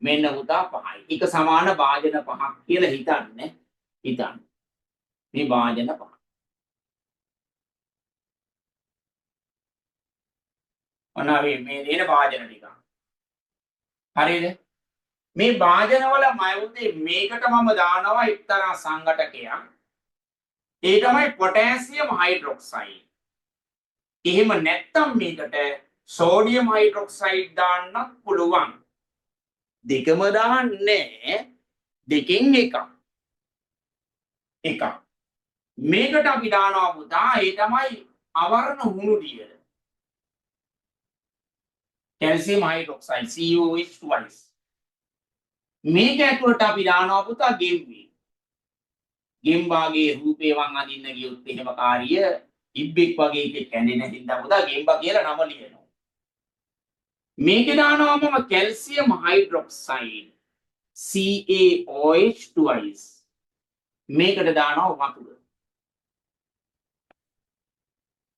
මෙන්න පුතා 5යි. එක සමාන වාදන පහක් කියලා හිතන්න. මේ වාදන පහ. ඔන්න මේ දෙන වාදන ටික. හරිද? මේ වාදනවල මයුතේ මේකට මම දානවා එක්තරා සංඝටකයක්. ඒ තමයි පොටෑසියම් හයිඩ්‍රොක්සයිඩ්. එහෙම නැත්නම් මේකට සෝඩියම් හයිඩ්‍රොක්සයිඩ් දාන්නත් පුළුවන්. දෙකම දාන්නේ දෙකෙන් එකක්. මේකට අපි දානවා පුතා ඒ තමයි අවර්ණ හුණු දියර. Calcium hydroxide COH twice. මේක ඇතුළට අපි දානවා පුතා ගෙම්බේ. ගෙම්බාගේ රූපේ වන් අඳින්න ගියොත් එහෙම කාර්ය ඉබ්බෙක් වගේ එකෙක් කැඳෙන හින්දා පුතා ගෙම්බා කියලා නම ලියනවා. මේකේ දානවා මම කැල්සියම් හයිඩ්‍රොක්සයිඩ් CaOH twice. මේකට දානවා වතුර.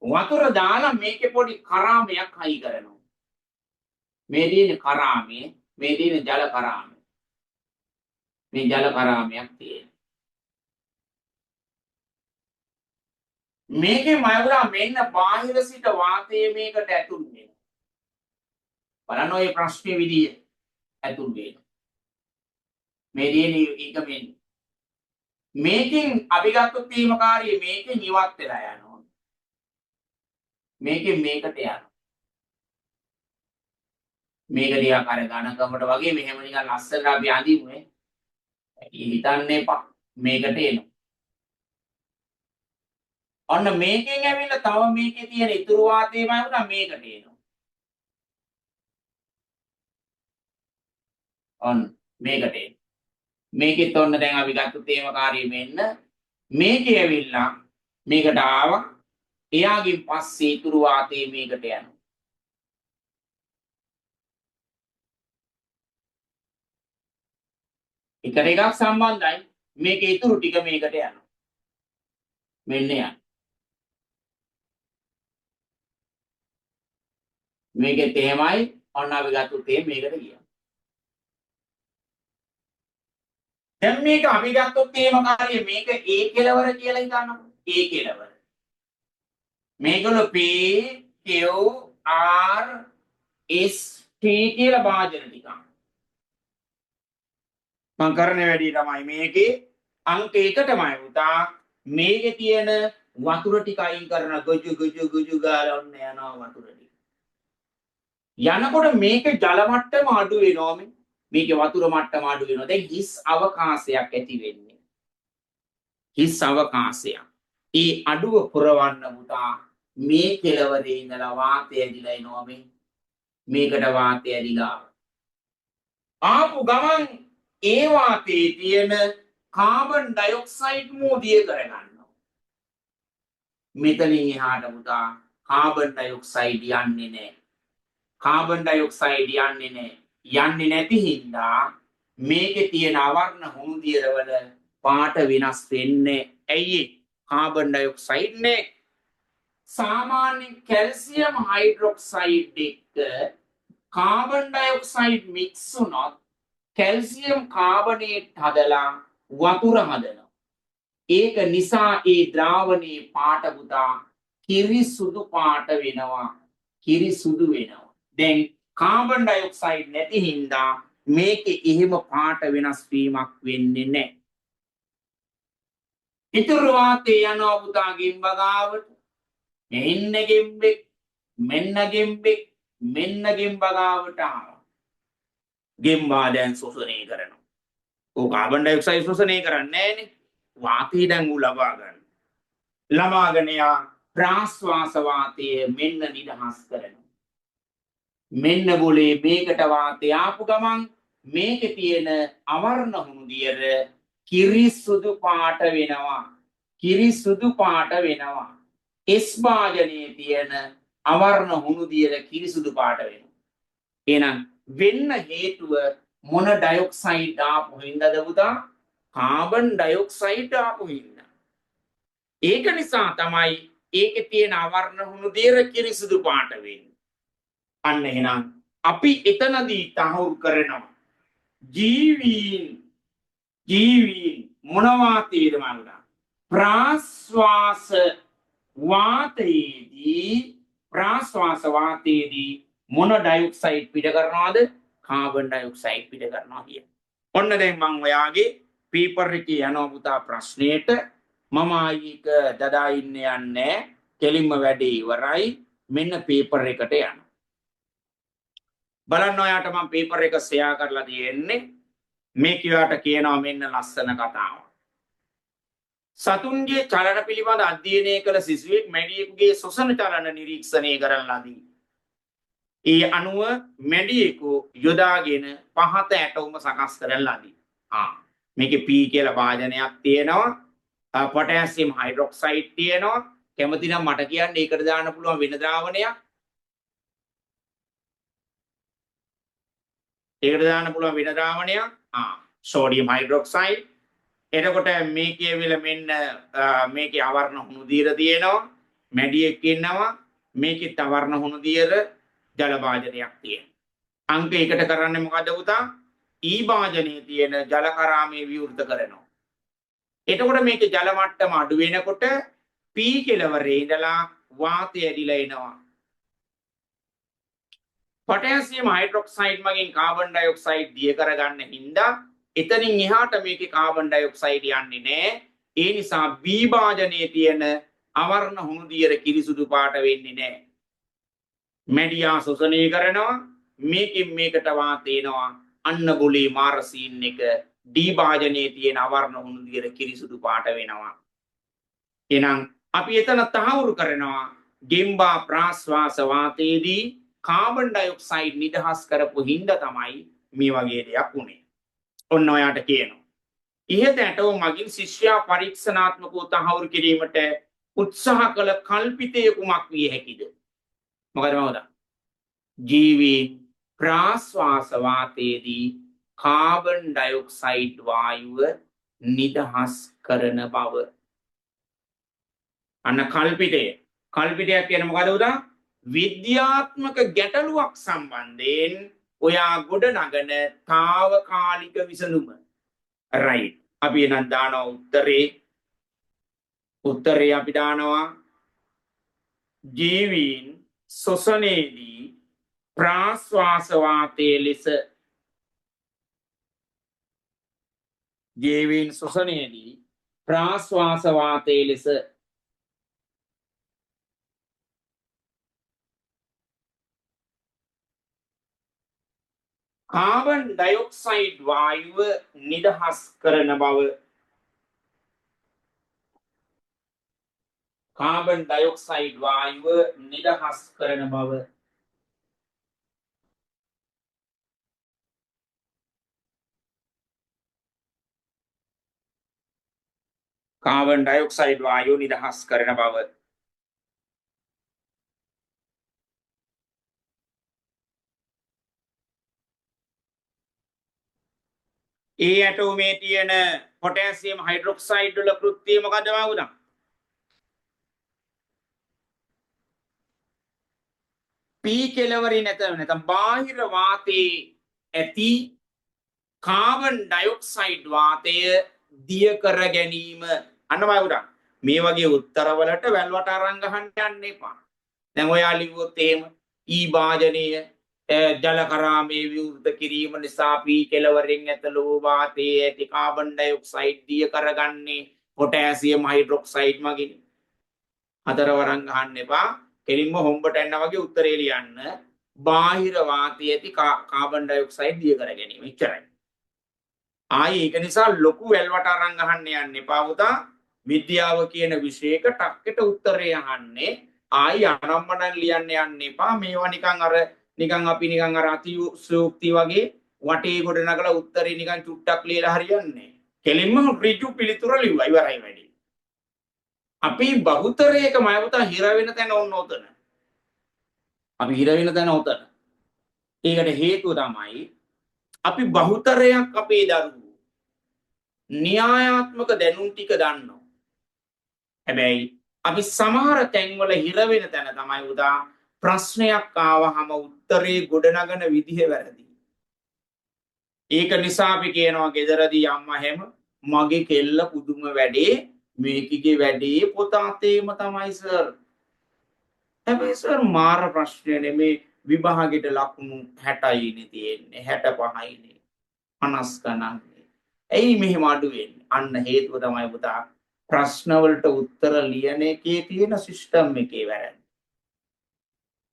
වතුර දාලා මේකේ පොඩි කරාමයක් හයි කරනවා. මේ දින කරාමේ, මේ දින ජල කරාමේ. මේ ජල කරාමයක් තියෙනවා. මේකේ මයවුරා මෙන්න බාහිර සිට වාතය මේකට ඇතුල් වෙනවා. බලන්න ඔය ප්‍රශ්නේ විදිය ඇතුල් වෙනවා. මේ දින එක මේකෙන් අපි ගත්තොත් එහෙම කාර්යය මේකෙන් ඉවත් වෙලා යනවා. මේකෙන් මේකට යනවා. මේක දිහා කර ඝනකමට වගේ මෙහෙම නිකන් ලස්සනට අපි අඳිමු නේ. හිතන්න එපා. මේකට එනවා. ඔන්න මේකෙන් ඇවිල්ලා තව මේකේ තියෙන ඉතුරු වාතයමයි වුණා මේකට එනවා. ඔන්න මේකට එනවා. මේකෙත් ඔන්න දැන් අපි ගත්ත තේම කාර්යය මෙන්න මේකේ ඇවිල්ලා මේකට ආවා. එයාගෙන් පස්සේ ඉතුරු වාතය මේකට යනවා. එකට එකක් සම්බන්ධයි. මේකේ ඉතුරු ටික මේකට යනවා. මෙන්න යනවා. මේකෙත් එහෙමයි. ඔන්න අපි ගත්ත තේ මේකට ගියා. දැන් මේක අපි ගත්තොත් එහෙම කාර්යය මේක A කෙලවර කියලා හිතන්නකො. A කෙලවර. මේකවල P Q R S T කියලා භාජන ටිකක්. මම කරන වැඩි තමයි මේකේ අංක 1ටමයි පුතා මේකේ තියෙන වතුර ටික අයින් කරන ගොජු ගාලා ඔන්න යනවා වතුර ටික. යනකොට මේකේ ජල මට්ටම අඩු වෙනවා මේ. මේකේ වතුර මට්ටම අඩු වෙනවා. දැන් හිස් අවකාශයක් ඇති වෙන්නේ. හිස් අවකාශයක්. ඒ අඩුව පුරවන්න පුතා මේ කෙලවරේ ඉඳලා වාතය ඇදිලා එනවා මේ. මේකට වාතය ඇදිලා ආපු ගමන් ඒ වාතයේ තියෙන කාබන් ඩයොක්සයිඩ් මෝදිය කරගන්නවා. මෙතනින් එහාට පුතා කාබන් ඩයොක්සයිඩ් යන්නේ නැහැ. කාබන් ඩයොක්සයිඩ් යන්නේ නැහැ. යන්නේ නැති හින්දා මේකේ තියෙන අවර්ණ හුණු දියරවල පාට වෙනස් වෙන්නේ ඇයි? කාබන් ඩයොක්සයිඩ් නේ. සාමාන්‍ය කැල්සියම් හයිඩ්‍රොක්සයිඩ් එක්ක කාබන් ඩයොක්සයිඩ් මික්ස් වුණොත් කැල්සියම් කාබනේට් හදලා වතුර හදනවා. ඒක නිසා ඒ ද්‍රාවණයේ පාට පුතා කිරි සුදු පාට වෙනවා. කිරි සුදු වෙනවා. දැන් කාබන් ඩයොක්සයිඩ් නැති හින්දා මේකේ එහෙම පාට වෙනස් වීමක් වෙන්නේ නැහැ. ඉතුරු වාතේ යනවා පුතා ගෙම්බගාවට. මෙන්න ගෙම්බෙක්, මෙන්න ගෙම්බෙක්, මෙන්න ගෙම්බගාවට ආවා. ගෙම්බා දැන් ශෝෂණය කරනවා. ඕක කාබන් ඩයොක්සයිඩ් ශෝෂණය කරන්නේ නැහනේ. වාතය දැන් ඌ ලබා ගන්න. ලබාගෙන යා ප්‍රාශ්වාස වාතය මෙන්න නිදහස් කරනවා. මෙන්න બોලේ මේකට වාතය ආපු ගමන් මේකේ තියෙන අවර්ණ හුණුදියර කිරි සුදු පාට වෙනවා. කිරි සුදු පාට වෙනවා. S භාජනයේ තියෙන අවර්ණ හුණුදියර කිරි සුදු පාට වෙනවා. එහෙනම් වෙන්න හේතුව මොන ඩයොක්සයිඩ් ආපු හින්දාද පුතා? කාබන් ඩයොක්සයිඩ් ආපු හින්දා. ඒක නිසා තමයි ඒකේ තියෙන අවර්ණ හුණුදියර කිරි සුදු පාට වෙන්නේ. අන්න එහෙනම් අපි එතනදී තහවුරු කරනවා ජීවීන් මොන වාතයේද මන්දා? ප්‍රාශ්වාස වාතයේදී මොන ඩයොක්සයිඩ් පිට කරනවද? කාබන් ඩයොක්සයිඩ් පිට කරනවා කියන්නේ. ඔන්න දැන් මම ඔයාගේ පේපර් එකේ යනවා පුතා ප්‍රශ්නෙට. මම ආයික දදා ඉන්න යන්නේ කෙලින්ම වැඩේ ඉවරයි. මෙන්න පේපර් එකට යනවා. බලන්න ඔයාට මම පේපර් එක ෂෙයා කරලා තියෙන්නේ. මේ කියාට කියනවා මෙන්න ලස්සන කතාවක්. සතුන්ගේ චලන පිළිබඳ අධ්‍යයනය කළ සිසුවෙක් මැඩියෙකුගේ ශ්වසන චලන නිරීක්ෂණය කරන ලදී. ඒ අනුව මැඩියෙකු යොදාගෙන පහත ඇටවුම සකස් කරන ලදී. මේකේ P කියලා භාජනයක් තියෙනවා. පොටෑසියම් හයිඩ්‍රොක්සයිඩ් තියෙනවා. කැමති නම් මට කියන්න ඒකට දාන්න පුළුවන් වෙන ද්‍රාවණයක්. ඒකට දාන්න පුළුවන් වෙන ද්‍රාවණයක්. Sodium hydroxide. එතකොට මේකේ විල මෙන්න මේකේ අවර්ණ හුණුදියර තියෙනවා. මැඩියෙක් ඉන්නවා. මේකෙත් අවර්ණ හුණුදියර ජල භාජනයක් තියෙනවා. අංක 1ට කරන්නේ මොකද පුතා? E භාජනයේ තියෙන ජල කරාමයේ විවෘත කරනවා. එතකොට මේකේ ජල මට්ටම අඩු වෙනකොට P කෙලවරේ ඉඳලා වාතය ඇදිලා එනවා. පොටෑසියම් හයිඩ්‍රොක්සයිඩ් මගින් කාබන් ඩයොක්සයිඩ් දිය කරගන්න හින්දා එතනින් එහාට මේකේ කාබන් ඩයොක්සයිඩ් යන්නේ නැහැ. ඒ නිසා B භාජනයේ තියෙන අවර්ණ හුණුදියර කිරිසුදු පාට වෙන්නේ නැහැ. මැඩියා ශෝෂණය කරනවා. මේකෙන් මේකට වාතය එනවා. අන්න ගොලේ මාරසීන් එක D භාජනයේ තියෙන අවර්ණ හුණුදියර කිරිසුදු පාට වෙනවා. එහෙනම් අපි එතන තහවුරු කරනවා ගෙම්බා ප්‍රාශ්වාස වාතයේදී කාබන් ඩයොක්සයිඩ් නිදහස් කරපු හින්දා තමයි මේ වගේ දෙයක් උනේ. ඔන්න ඔයාට කියනවා. ඉහත ඇටව මගින් ශිෂ්‍යයා පරීක්ෂණාත්මකව තහවුරු කිරීමට උත්සාහ කළ කල්පිතය කුමක් විය හැකිද? මොකද මවද? ජීවී ප්‍රාශ්වාස වාතයේදී කාබන් ඩයොක්සයිඩ් වායුව නිදහස් කරන බව. අන්න කල්පිතය. කල්පිතයක් කියන්නේ මොකද උදා? විද්‍යාත්මක ගැටලුවක් සම්බන්ධයෙන් ඔයා ගොඩ නගන తాවකාලික විසඳුම. රයිට්. අපි එනම් දානවා උත්තරේ අපි දානවා ජීවීන් ශ්වසනයේදී ප්‍රාශ්වාස වාතයේ ලෙස ජීවීන් ශ්වසනයේදී ප්‍රාශ්වාස වාතයේ ලෙස කාබන් ඩයොක්සයිඩ් වායුව නිදහස් කරන බව. කාබන් ඩයොක්සයිඩ් වායුව නිදහස් කරන බව. කාබන් ඩයොක්සයිඩ් වායුව නිදහස් කරන බව. ඒ ඇටෝමේ තියෙන පොටෑසියම් හයිඩ්‍රොක්සයිඩ් වල කෘත්‍යය මොකද වුණා? P කෙලවරේ නැත්නම් බාහිර වාතයේ ඇති කාබන් ඩයොක්සයිඩ් වාතය දිය කර ගැනීම අන්න මම උඩ මේ වගේ උත්තරවලට වැල්වට අරන් ගහන්න යන්න එපා. දැන් ඔයා ලිව්වොත් එහෙම ඊ වාජනීය ජල කරාමේ විවෘත කිරීම නිසා පී කෙලවරෙන් ඇතුළු වූ වාතයේ ඇති කාබන් ඩයොක්සයිඩ් දිය කරගන්නේ පොටෑසියම් හයිඩ්‍රොක්සයිඩ් මගින්. හතර වරන් ගහන්න එපා. කෙලින්ම හොම්බට එන්න වගේ උත්තරේ ලියන්න. බාහිර වාතයේ ඇති කාබන් ඩයොක්සයිඩ් දිය කර ගැනීම. එච්චරයි. ආයේ ඒක නිසා ලොකු වැල්වට අරන් ගහන්න යන්න එපා පුතා. විද්‍යාව කියන විෂයක ටක්කට උත්තරේ අහන්නේ ආයි අනම්මනම් ලියන්න යන්න එපා. මේවා නිකන් අපි නිකන් අර අතිශයෝක්ති වගේ වටේ ගොඩ නගලා උත්තරේ නිකන් චුට්ටක් ලියලා හරියන්නේ. කෙලින්ම ඍජු පිළිතුර ලිව්වා ඉවරයි වැඩි. අපි බහුතරයක මයවතා හිර වෙන තැන ඕන උතන. අපි හිර වෙන තැන උතන. ඒකට හේතුව තමයි අපි බහුතරයක් අපේ දරුවෝ න්‍යායාත්මක දැනුම් ටික දන්නවා. හැබැයි අපි සමහර තැන්වල හිර වෙන තැන තමයි උදා ප්‍රශ්නයක් ආවහම උත්තරේ ගොඩනගන විදිහ වැරදි. ඒක නිසා අපි කියනවා ගෙදරදී අම්මා හැම මගේ කෙල්ල පුදුම වැඩේ මේකගේ වැඩේ පොත අතේම තමයි සර්. හැබැයි සර් මාර ප්‍රශ්නය නෙමේ විභාගෙට ලකුණු 60යිනේ තියෙන්නේ 65යිනේ 50 ගණන්නේ. ඇයි මෙහෙම අඩු වෙන්නේ? අන්න හේතුව තමයි පුතා ප්‍රශ්න වලට උත්තර ලියන එකේ තියෙන සිස්ටම් එකේ වැරැද්ද.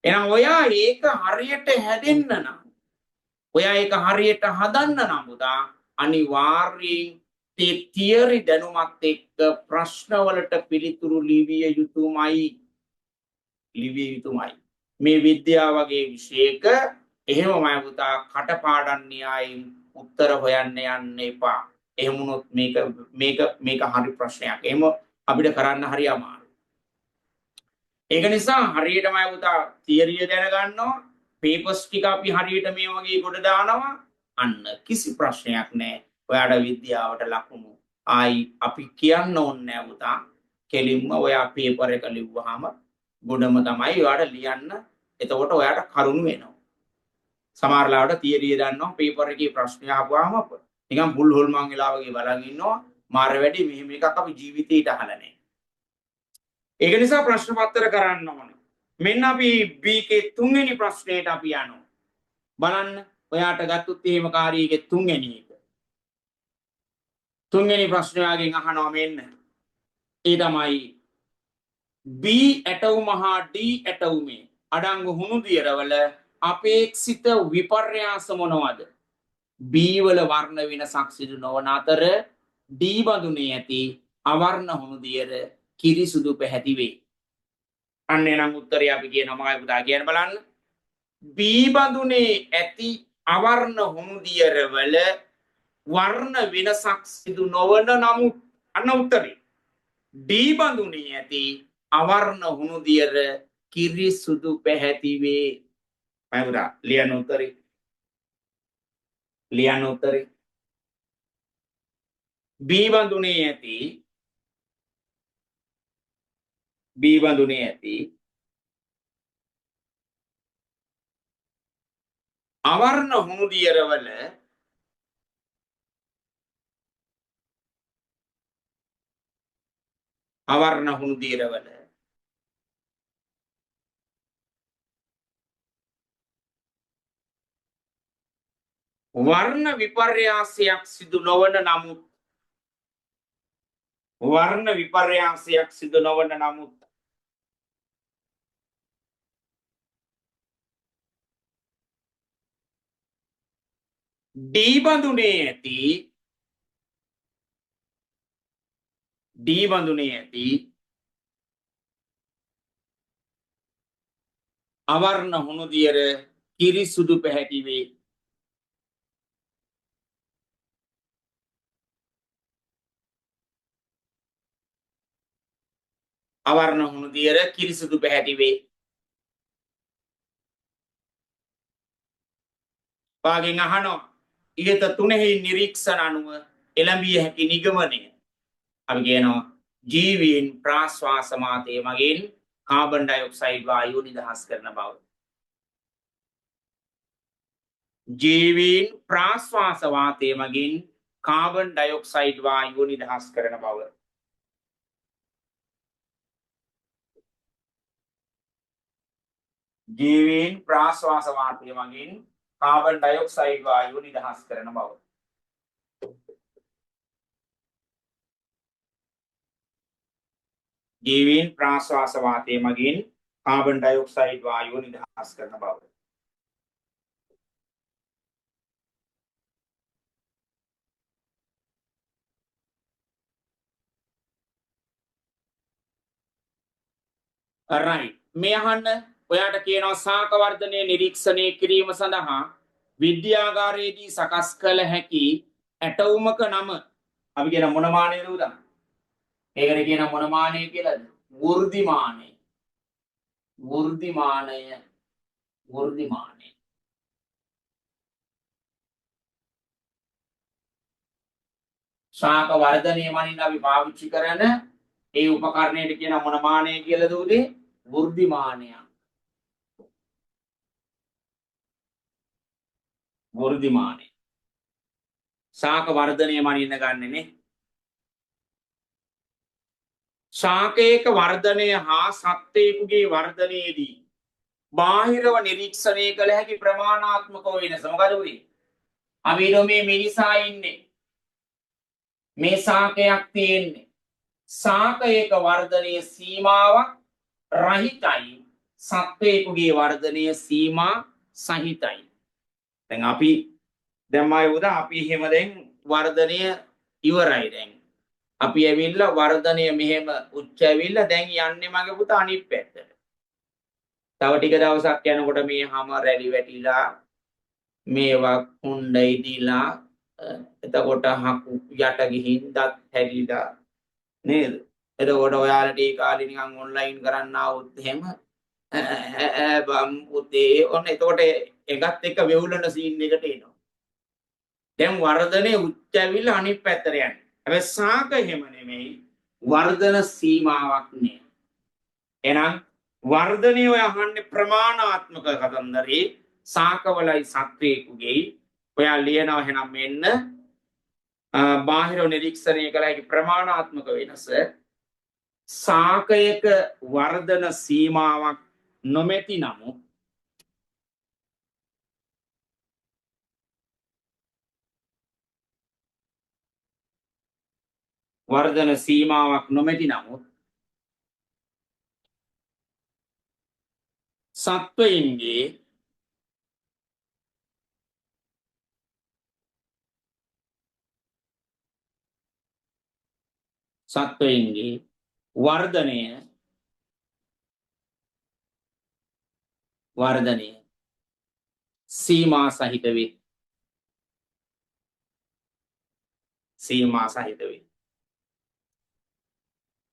එහෙනම් ඔයා ඒක හරියට හැදෙන්න නම් ඔයා ඒක හරියට හදන්න නම් පුතා අනිවාර්යයෙන් තේ තියරි දැනුමත් එක්ක ප්‍රශ්න වලට පිළිතුරු ලිවිය යුතුමයි. මේ විද්‍යාව වගේ විෂයක එහෙමමයි පුතා කටපාඩම් න්‍යායෙන් උත්තර හොයන්න යන්න එපා. එහෙම වුණොත් මේක හරි ප්‍රශ්නයක්. එහෙම අපිට කරන්න හරි අමාරුයි. ඒක නිසා හරියටමයි පුතා තියරිය දැනගන්නවා. පේපර්ස් ටික අපි හරියට මේ වගේ ගොඩ දානවා. අන්න කිසි ප්‍රශ්නයක් නැහැ. ඔයාට විද්‍යාවට ලකුණු ආයි අපි කියන්න ඕනේ නැහැ පුතා. කෙලින්ම ඔයා පේපර් එක ලිව්වහම ගොඩම තමයි ඔයාට ලියන්න. එතකොට ඔයාට කරුණු වෙනවා. සමහර ලාවට තියරිය දන්නවා පේපර් එකේ ප්‍රශ්න අහපුවාම නිකන් බුල් හොල්මන් වෙලා වගේ බලන් ඉන්නවා. මාර වැඩි මෙහෙම එකක් අපි ජීවිතේට අහලා නැහැ. ඒක නිසා ප්‍රශ්න පත්‍ර කරන්න ඕනේ. මෙන්න අපි B කේ තුන්වෙනි ප්‍රශ්නයට අපි යනවා. බලන්න ඔයාට ගත්තොත් එහෙම කාර්යයේ තුන්වෙනි එක. තුන්වෙනි ප්‍රශ්නයගෙන් අහනවා මෙන්න. ඒ තමයි B ඇටවුම හා D ඇටවුමේ අඩංගු හුණු දියරවල අපේක්ෂිත විපර්යාස මොනවද? B වල වර්ණ වෙනසක් සිදු නොවන අතර D බඳුනේ ඇති අවර්ණ හුණු දියර කිරිසුදු පැහැති වේ. අන්න එනම් උත්තරය අපි කියනවා මොකයි පුතා කියන්න බලන්න. B බඳුනේ ඇති අවර්ණ හුණු දියර වල වර්ණ වෙනසක් සිදු නොවන නමුත් අන්න උත්තරේ. D බඳුනේ ඇති අවර්ණ හුණු දියර කිරිසුදු පැහැති වේ. මයුරා ලියන්න උත්තරේ. B බඳුනේ ඇති අවර්ණ හුණු දියරවල වර්ණ විපර්යාසයක් සිදු නොවන නමුත් D බඳුනේ ඇති අවර්ණ හුණු දියර කිරිසුදු පැහැති වේ. අවර්ණ හුණු දියර කිරිසුදු පැහැති වේ. වාගෙන් අහනවා ඉහත තුනෙහි නිරීක්ෂණ අනුව එළඹිය හැකි නිගමනය. අපි කියනවා ජීවීන් ප්‍රාශ්වාස මාතය මගින් කාබන් ඩයොක්සයිඩ් වායුව නිදහස් කරන බව. ජීවීන් ප්‍රාශ්වාස වාතය මගින් කාබන් ඩයොක්සයිඩ් වායුව නිදහස් කරන බව. ජීවීන් ප්‍රාශ්වාස වාතය මගින් කාබන් ඩයොක්සයිඩ් වායුව නිදහස් කරන බව. ජීවීන් ප්‍රාශ්වාස වාතය මගින් කාබන් ඩයොක්සයිඩ් වායුව නිදහස් කරන බව. right මේ අහන්න ඔයාට කියනවා ශාක වර්ධනය නිරීක්ෂණය කිරීම සඳහා විද්‍යාගාරයේදී සකස් කළ හැකි ඇටවුමක නම අපි කියන මොන මානයද උදා? ඒකට කියන මොන මානය කියලාද? වෘද්ධිමානය. වෘද්ධිමානය. වෘද්ධිමානය. ශාක වර්ධනය මනින්න අපි පාවිච්චි කරන ඒ උපකරණයට කියන මොන මානය කියලාද උදේ? වෘද්ධිමානය. වෘද්ධිමානය. ශාක වර්ධනය මනින්න ගන්නනේ. ශාකයක වර්ධනය හා සත්වයකුගේ වර්ධනයේදී බාහිරව නිරීක්ෂණය කළ හැකි ප්‍රමාණාත්මක වෙනස මොකද උනේ? අපි මේ මිනිසා ඉන්නේ. මේ ශාකයක් තියෙන්නේ. ශාකයක වර්ධනයේ සීමාවක් රහිතයි. සත්වයකුගේ වර්ධනය සීමා සහිතයි. දැන් අපි දැම්මයි උදා අපි එහෙම දැන් වර්ධනය ඉවරයි දැන්. අපි ඇවිල්ලා වර්ධනය මෙහෙම උච්ච ඇවිල්ලා දැන් යන්නේ මගේ පුතා අනිත් පැත්තට. තව ටික දවසක් යනකොට මේ හැම රැලි වැටිලා මේවා කුණ්ඩ ඉදිලා එතකොට හකු යට ගිහින් දත් හැදිලා නේද? එතකොට ඔයාලට ඒ කාලේ නිකන් ඔන්ලයින් කරන්න ආවොත් එහෙම බම් පුතේ ඔන්න එතකොට එකත් එක්ක වෙවුලන සීන් එකට එනවා. දැන් වර්ධනයේ උච්ච ඇවිල්ලා අනිත් පැත්තට යන්නේ. හැබැයි ශාක එහෙම නෙමෙයි. වර්ධන සීමාවක් නෑ. එහෙනම් වර්ධනය ඔය අහන්නේ ප්‍රමාණාත්මක කතන්දරේ ශාකවලයි සත්වයකුගේ ඔයා ලියනවා එහෙනම් මෙන්න බාහිර නිරීක්ෂණය කළ හැකි ප්‍රමාණාත්මක වෙනස ශාකයක වර්ධන සීමාවක් නොමැති නමුත් වර්ධන සීමාවක් නොමැති නමුත් සත්වයින්ගේ වර්ධනය සීමා සහිත වේ. සීමා සහිත වේ.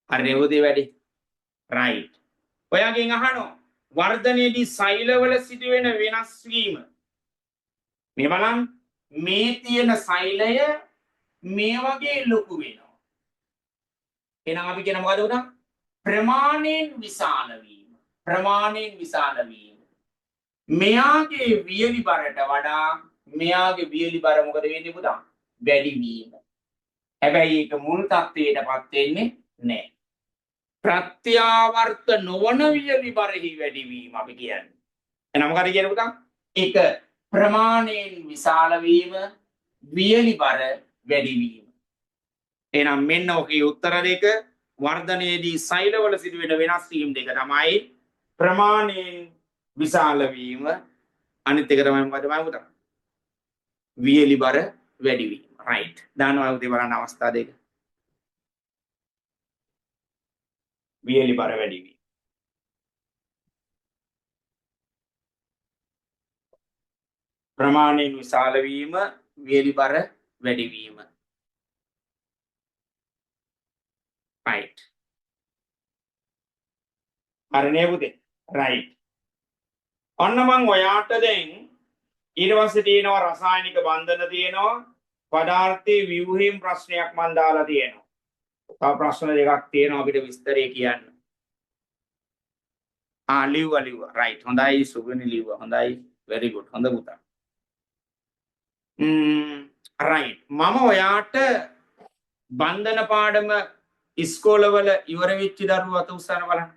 හරි නේද වැඩි? right. ඔයාගෙන් අහනවා වර්ධනයේදී සෛලවල සිදුවෙන වෙනස් වීම. මේ බලන්න මේ තියෙන සෛලය මේ වගේ ලොකු වෙනවා. එහෙනම් අපි කියන මොකද උනා? ප්‍රමාණයෙන් විශාල වීම. ප්‍රමාණයෙන් විශාල වීම. මෙයාගේ වියලි බරට වඩා මෙයාගේ වියලි බර මොකද වෙන්නේ පුතා? වැඩි වීම. හැබැයි ඒක මුල් තත්ත්වයටපත් වෙන්නේ නැහැ. ප්‍රත්‍යාවර්ත නොවන වියලි බරෙහි වැඩිවීම අපි කියන්නේ. එහෙනම් මොකද කියන්නේ පුතා? ඒක ප්‍රමාණයෙන් විශාල වීම, වියලි බර වැඩිවීම. එහෙනම් මෙන්න ඔකේ උත්තර දෙක වර්ධනයේදී සෛලවල සිදුවෙන වෙනස් වීම දෙක තමයි ප්‍රමාණයෙන් විශාල වීම, අනිත් එක තමයි මොකද පුතා? වියලි බර වැඩිවීම. right. දානවා උදේ බලන්න අවස්ථා දෙක. වියලි බර වැඩි වීම. ප්‍රමාණයෙන් විශාල වීම, වියලි බර වැඩි වීම. right. හරි නේ පුතේ? right. ඔන්න මං ඔයාට දැන් ඊට පස්සේ තියෙනවා රසායනික බන්ධන තියෙනවා, පදාර්ථයේ ව්‍යුහයෙන් ප්‍රශ්නයක් මන් දාලා තියෙනවා. තව ප්‍රශ්න දෙකක් තියෙනවා අපිට විස්තරේ කියන්න. ලිව්වා. right. හොඳයි සුගුණි ලිව්වා. හොඳයි. very good. හොඳ පුතා. right. මම ඔයාට බන්ධන පාඩම ඉස්කෝලවල ඉවර වෙච්ච දරුවෝ අත උස්සන්න බලන්න.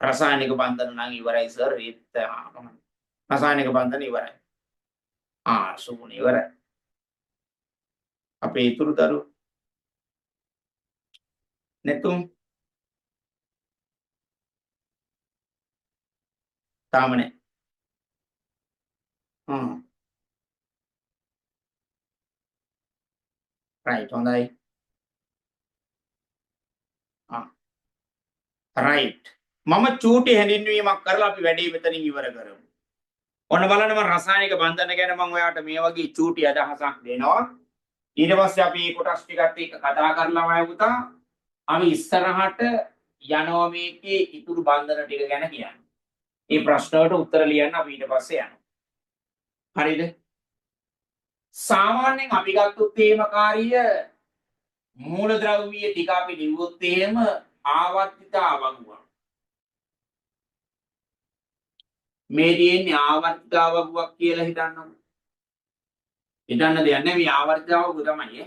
රසායනික බන්ධන නම් ඉවරයි සර් ඒත් රසායනික බන්ධන ඉවරයි සුමුණ ඉවරයි අපේ ඉතුරු දරු නැතුම් තාම නැහැ රයිට් හොඳයි රයිට් මම චූටි හැඳින්වීමක් කරලා අපි වැඩේ මෙතනින් ඉවර කරමු ඔන්න බලන්න මම රසායනික බන්ධන ගැන මම ඔයාලට මේ වගේ චූටි අදහසක් දෙනවා ඊට පස්සේ අපි මේ කොටස් ටිකත් එක්ක කතා කරලා ආයෙ පුතා අපි ඉස්සරහට යනවා මේකේ ඉතුරු බන්ධන ටික ගැන කියන්නේ. මේ ප්‍රශ්න වලට උත්තර ලියන්න අපි ඊට පස්සේ යනවා. හරිද? සාමාන්‍යයෙන් අපි ගත්තොත් එහෙම කාර්ය මූලද්‍රව්‍ය ටික අපි ලිව්වොත් එහෙම ආවර්තිතා වගුවක්. මේ තියෙන්නේ ආවර්තිතා වගුවක් කියලා හිතන්නකො. හිතන්න දෙයක් නැහැ මේ ආවර්තිතා වගුව තමයි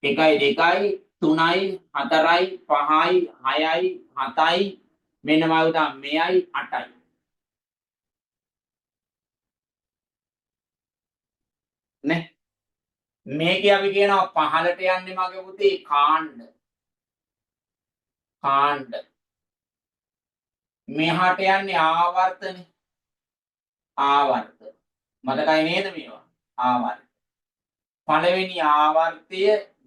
1 2 3යි 4යි 5යි 6යි 7යි මෙන්න මාවුතා මෙයයි 8යි නේ මේකේ අපි කියනවා පහළට යන්නේ මගේ පුතේ කාණ්ඩ මෙහාට යන්නේ ආවර්තනේ ආවර්ත මතකයි නේද මේවා ආවර්ත පළවෙනි ආවර්තය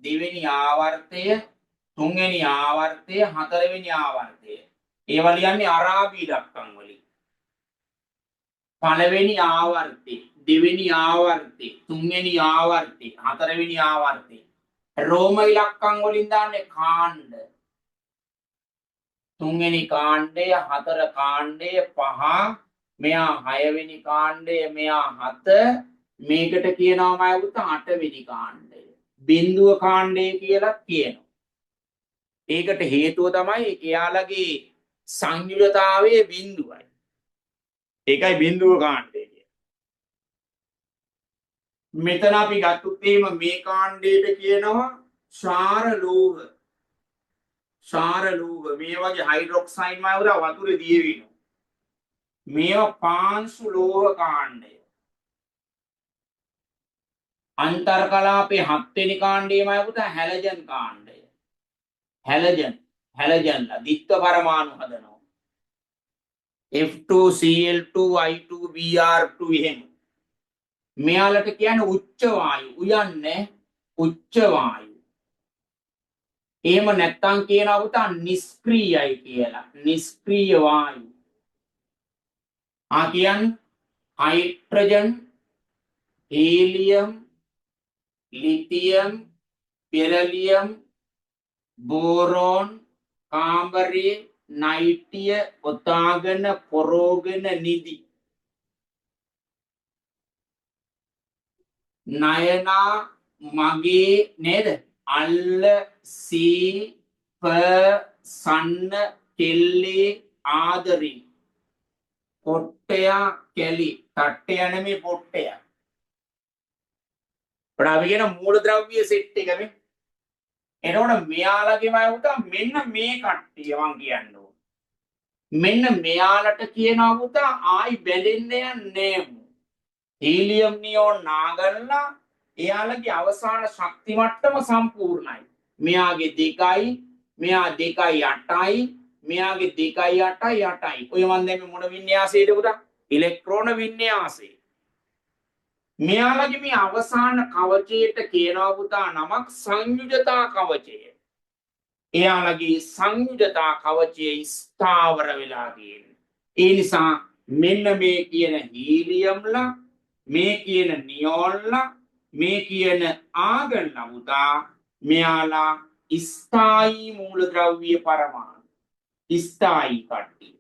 දෙවෙනි ආවර්තය තුන්වෙනි ආවර්තය හතරවෙනි ආවර්තය ඒවා ලියන්නේ අරාබි ඉලක්කම් වලින් පළවෙනි ආවර්තය දෙවෙනි ආවර්තය තුන්වෙනි ආවර්තය හතරවෙනි ආවර්තය රෝම ඉලක්කම් වලින් දාන්නේ කාණ්ඩ තුන්වෙනි කාණ්ඩය හතර කාණ්ඩය පහ මෙයා හයවෙනි කාණ්ඩය මෙයා හත මේකට කියනවා මම උත 8 වෙනි කාණ්ඩය බිඳුව කාණ්ඩය කියලා කියනවා. ඒකට හේතුව තමයි එයාලගේ සංයුලතාවයේ බිඳුවයි. ඒකයි බිඳුව කාණ්ඩය කියන්නේ. මෙතන අපි ගත්තොත් එහෙම මේ කාණ්ඩයට කියනවා ක්ෂාර ලෝහ. ක්ෂාර ලෝහ මේ වගේ හයිඩ්‍රොක්සයිඩ් මාවුර වතුරේ දිය වෙනවා. මේවා පාංශු ලෝහ කාණ්ඩය. अंतर कलापे 7 වෙනි කාණ්ඩයමයි පුතා හැලජන් කාණ්ඩය. හැලජන්ලා ද්විත්ව පරමාණු හදනවා. F2Cl2 I2Br2 එහෙම. මෙයාලට කියන්නේ උච්ච වායු. උයන්නේ උච්ච වායු. එහෙම නැත්තම් කියනවා පුතා නිෂ්ක්‍රීයයි කියලා. නිෂ්ක්‍රීය වායු. කියන්නේ hydrogen helium lithium beryllium boron කාම්බරේ නයිටිය ඔතාගෙන පොරෝගෙන නිදි නයනා මගේ නේද අල්ල සී ප සන්න කෙල්ලේ ආදරි පොට්ටයා කැලි තට්ටය නෙමේ පොට්ටයා අපි කියන මූලද්‍රව්‍ය සෙට් එක මේ. එතකොට මෙයාලගේම උතා මෙන්න මේ කට්ටිය මං කියනවා. මෙන්න මෙයාලට කියනවා උතා ආයි බැඳෙන්න යන්නේ. හීලියම් නියෝන් නාගල්ලා එයාලගේ අවසාන ශක්ති මට්ටම සම්පූර්ණයි. මෙයාගේ 2යි, මෙයා 2යි 8යි, මෙයාගේ 2යි 8යි 8යි. ඔය මන් දැන් මොන වින්‍යාසයේද උතා? ඉලෙක්ට්‍රෝන වින්‍යාසය. මෙයාලගේ මේ අවසාන කවචයට කියනවා පුතා නමක් සංයුජතා කවචය. එයාලගේ සංයුජතා කවචය ස්ථාවර වෙලා තියෙන්නේ. ඒ නිසා මෙන්න මේ කියන හීලියම්ලා, මේ කියන නියෝන්ලා, මේ කියන ආගන්ලා පුතා මෙයාලා ස්ථායී මූලද්‍රව්‍ය පරමාණු. ස්ථායී කට්ටිය.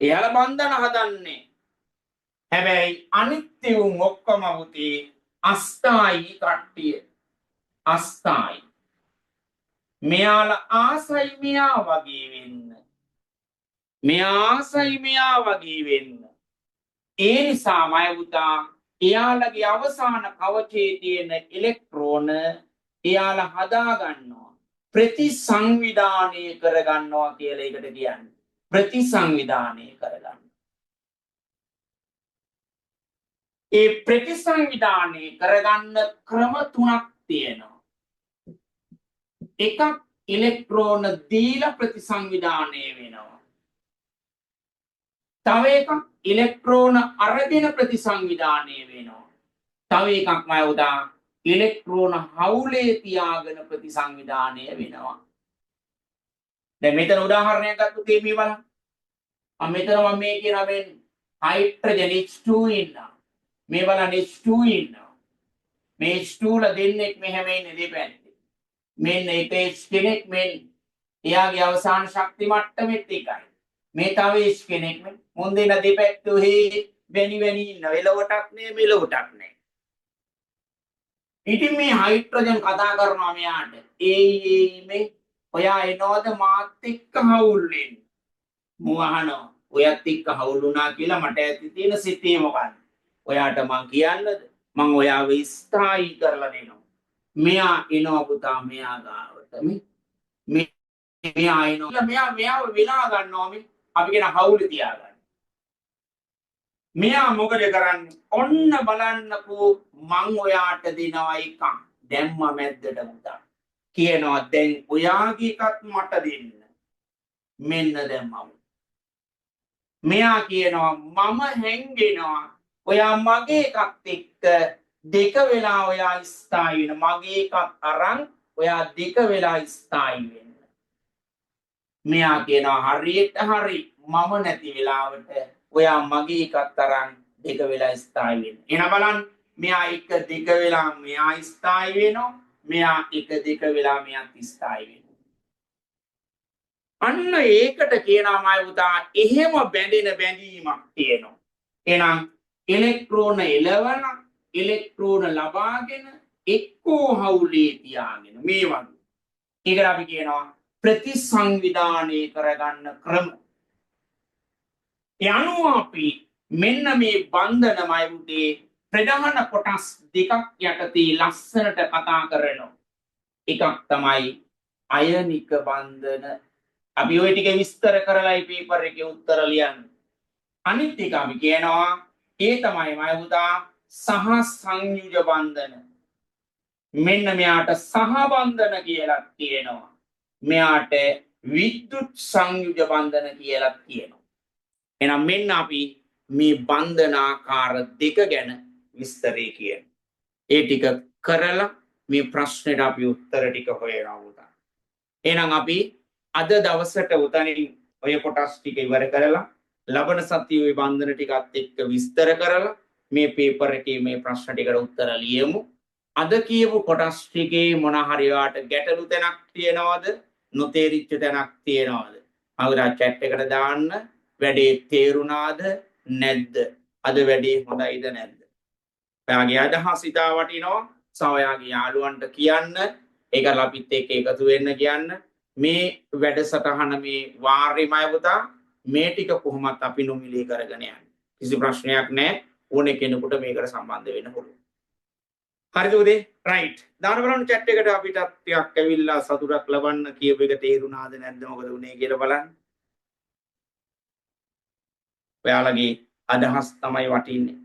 එයාලා බන්ධන හදන්නේ හැබැයි අනිත්‍ය වුන් ඔක්කොම පුතේ අස්ථායි කට්ටිය අස්ථායි මෙයාලා ආසයි මෙයා වගේ වෙන්න මෙයා ආසයි මෙයා වගේ වෙන්න ඒ නිසාමයි පුතා එයාලගේ අවසාන කවචයේ තියෙන ඉලෙක්ට්‍රෝන එයාලා හදා ගන්නවා ප්‍රතිසංවිධානය කරගන්නවා කියලා එකට කියන්නේ. ප්‍රතිසංවිධානය කරගන්න. ඒ ප්‍රතිසංවිධානය කරගන්න ක්‍රම තුනක් තියෙනවා. එකක් ඉලෙක්ට්‍රෝන දීලා ප්‍රතිසංවිධානය වෙනවා. තව එකක් ඉලෙක්ට්‍රෝන අරගෙන ප්‍රතිසංවිධානය වෙනවා. තව එකක් මයවදා ඉලෙක්ට්‍රෝන හවුලේ තියාගෙන ප්‍රතිසංවිධානය වෙනවා. දැන් මෙතන උදාහරණයක් ගත්තොත් මේ බලන්න. මෙතන මම මේ කියන මේ හයිඩ්‍රජන් H2 ඉන්නවා. මේ බලන්න H2 ඉන්නවා. මේ H2 ල දෙන්නෙක් මෙහෙම ඉන්නේ දෙපැත්තේ. මෙන්න එක H කෙනෙක් මෙන්න. එයාගේ අවසාන ශක්ති මට්ටමෙත් එකයි. මේ තව H කෙනෙක් මෙන්න. මුන් දෙන දෙපැත්තේ වෙනි ඉන්න. එලවටක් නෑ මෙලවටක් නෑ. ඉතින් මේ හයිඩ්‍රජන් කතා කරනවා මෙයාට. මේ ඔයා එනවද මාත් එක්ක හවුල් වෙන්න? මම අහනවා. ඔයත් එක්ක හවුල් වුණා කියලා මට ඇති තියෙන සිතේ මොකක්ද? ඔයාට මං කියන්නද? මං ඔයාව ස්ථායී කරලා දෙනවා. මෙයා එනවා පුතා මෙයා ගාවට. මෙයා එනවා. මෙයාව විනා ගන්නවා මේ. අපි කියන හවුල් තියාගන්න. මෙයා මොකද කරන්නේ? ඔන්න බලන්නකෝ මං ඔයාට දෙනවා එකක්. දැම්ම මැද්දට පුතා. කියනවා දැන් ඔයාගේ එකත් මට දෙන්න. මෙන්න දැම්මම. මෙයා කියනවා මම හැංගෙනවා. ඔයා මගේ එකත් එක්ක දෙක වෙලා ඔයා ස්ථායී වෙන. මගේ එකත් අරන් ඔයා දෙක වෙලා ස්ථායී වෙන්න. මෙයා කියනවා හරියට හරි මම නැති වෙලාවට ඔයා මගේ එකත් අරන් දෙක වෙලා ස්ථායී වෙන්න. එන බලන්න මෙයා එක දෙක වෙලා මෙයා ස්ථායී වෙනවා. මෙයා එක දෙක වෙලා මෙයාත් ස්ථායී වෙනවා. අන්න ඒකට කියනවා මයි පුතා එහෙම බැඳෙන බැඳීමක් තියෙනවා. එහෙනම් ඉලෙක්ට්‍රෝන එළවන ඉලෙක්ට්‍රෝන ලබාගෙන එක්කෝ හවුලේ තියාගෙන මේ වගේ. ඒකට අපි කියනවා ප්‍රතිසංවිධානය කරගන්න ක්‍රම. යනුව අපි මෙන්න මේ බන්ධනමයි පුතේ ප්‍රධාන කොටස් දෙකක් යටතේ ලස්සනට කතා කරනවා. එකක් තමයි අයනික බන්ධන. අපි ওই ටික විස්තර කරලායි පේපර් එකේ උත්තර ලියන්නේ. අනිත් එක අපි කියනවා ඒ තමයි මය පුතා සහ සංයුජ බන්ධන. මෙන්න මෙයාට සහ බන්ධන කියලා කියනවා. මෙයාට විද්‍යුත් සංයුජ බන්ධන කියලා කියනවා. එහෙනම් මෙන්න අපි මේ බන්ධනාකාර දෙක ගැන විස්තරේ කියන. ඒ ටික කරලා මේ ප්‍රශ්නෙට අපි උත්තර ටික හොයනවා පුතා. එහෙනම් අපි අද දවසට උතනින් ඔය කොටස් ටික ඉවර කරලා ලබන සතියේ ওই බන්ධන ටිකත් එක්ක විස්තර කරලා මේ පේපර් එකේ මේ ප්‍රශ්න ටිකට උත්තර ලියමු. අද කියපු කොටස් ටිකේ මොන හරි වාට ගැටලු තැනක් තියෙනවද? නොතේරිච්ච තැනක් තියෙනවද? අවුරා chat එකට දාන්න. වැඩේ තේරුණාද නැද්ද? අද වැඩේ හොඳයිද නැද්ද? ඔයාගේ අදහස් ඉතා වටිනවා. සමයාගේ යාළුවන්ට කියන්න. ඒකල අපිත් එක්ක එකතු වෙන්න කියන්න. මේ වැඩසටහන මේ වාර්යමය පුතා මේ ටික කොහොමත් අපි නොමිලේ කරගෙන යන්න. කිසි ප්‍රශ්නයක් නැහැ. ඕනේ කෙනෙකුට මේකට සම්බන්ධ වෙන්න පුළුවන්. හරිද උදේ? රයිට්. දාන බලන්න chat එකට අපිට ටිකක් ඇවිල්ලා සතුටක් ලබන්න කියපු එක තේරුණාද නැද්ද මොකද උනේ කියලා බලන්න. ඔයාලගේ අදහස් තමයි වටින්නේ.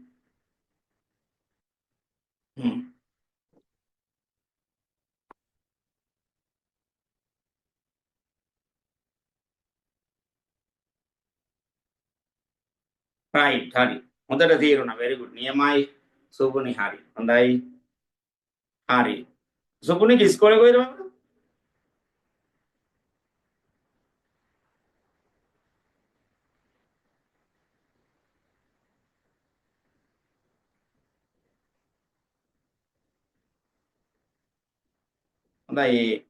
රයිට් හරි. හොඳට තේරුණා. very good. නියමයි සුබුනි හරි. හොඳයි. හරි. සුබුනි ඉස්කෝලේ කොහෙද මම? හොඳයි.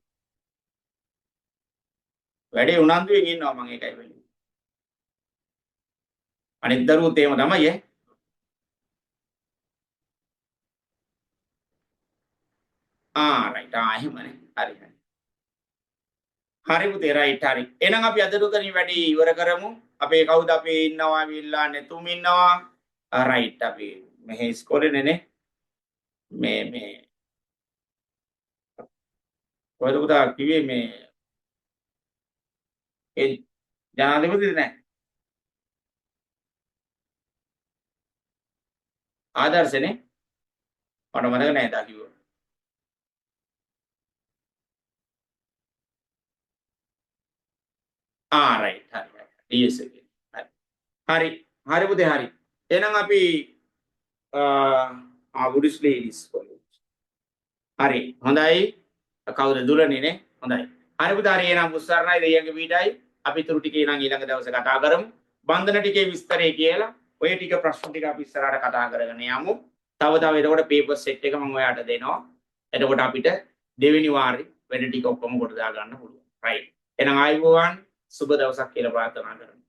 වැඩේ උනන්දුවෙන් ඉන්නවා මම ඒකයි වෙන්නේ. අනිත් දරුවෝත් එහෙම තමයි ඈ. රයිට්. එහෙමනේ. හරි හරි. හරි පුතේ රයිට් හරි. එහෙනම් අපි අද උතනින් වැඩි ඉවර කරමු. අපේ කවුද අපි ඉන්නවා විල්ලා නැතුම් ඉන්නවා. රයිට් අපි මෙහි ඉස්කෝලේ නේ මේ කොහෙද පුතා කිව්වේ මේ ඒ ජනාධිපතිද නැහැ. ආදර්ශනේ මට මතක නැහැ තා කිව්වා. රයිට් හරි DS එකේ. හරි. හරි පුතේ හරි. එහෙනම් අපි බුද්දිස්ට් ලේඩීස් කොලෙජ්. හරි. හොඳයි. කවුද දුරනේ නේ? හොඳයි. හරි පුතා හරි එහෙනම් මුස්සර්ණයි දෙයියන්ගේ පීඩයි අපි තුරු ටිකේ නම් ඊළඟ දවසේ කතා කරමු. බන්ධන ටිකේ විස්තරය කියලා ඔය ටික ප්‍රශ්න ටික අපි ඉස්සරහට කතා කරගෙන යමු. තව එතකොට පේපර් සෙට් එක මම ඔයාලට දෙනවා. එතකොට අපිට දෙවෙනි වාරේ වැඩ ටික ඔක්කොම කොට දා ගන්න පුළුවන්. රයිට්. එහෙනම් ආයුබෝවන් සුබ දවසක් කියලා ප්‍රාර්ථනා කරමු.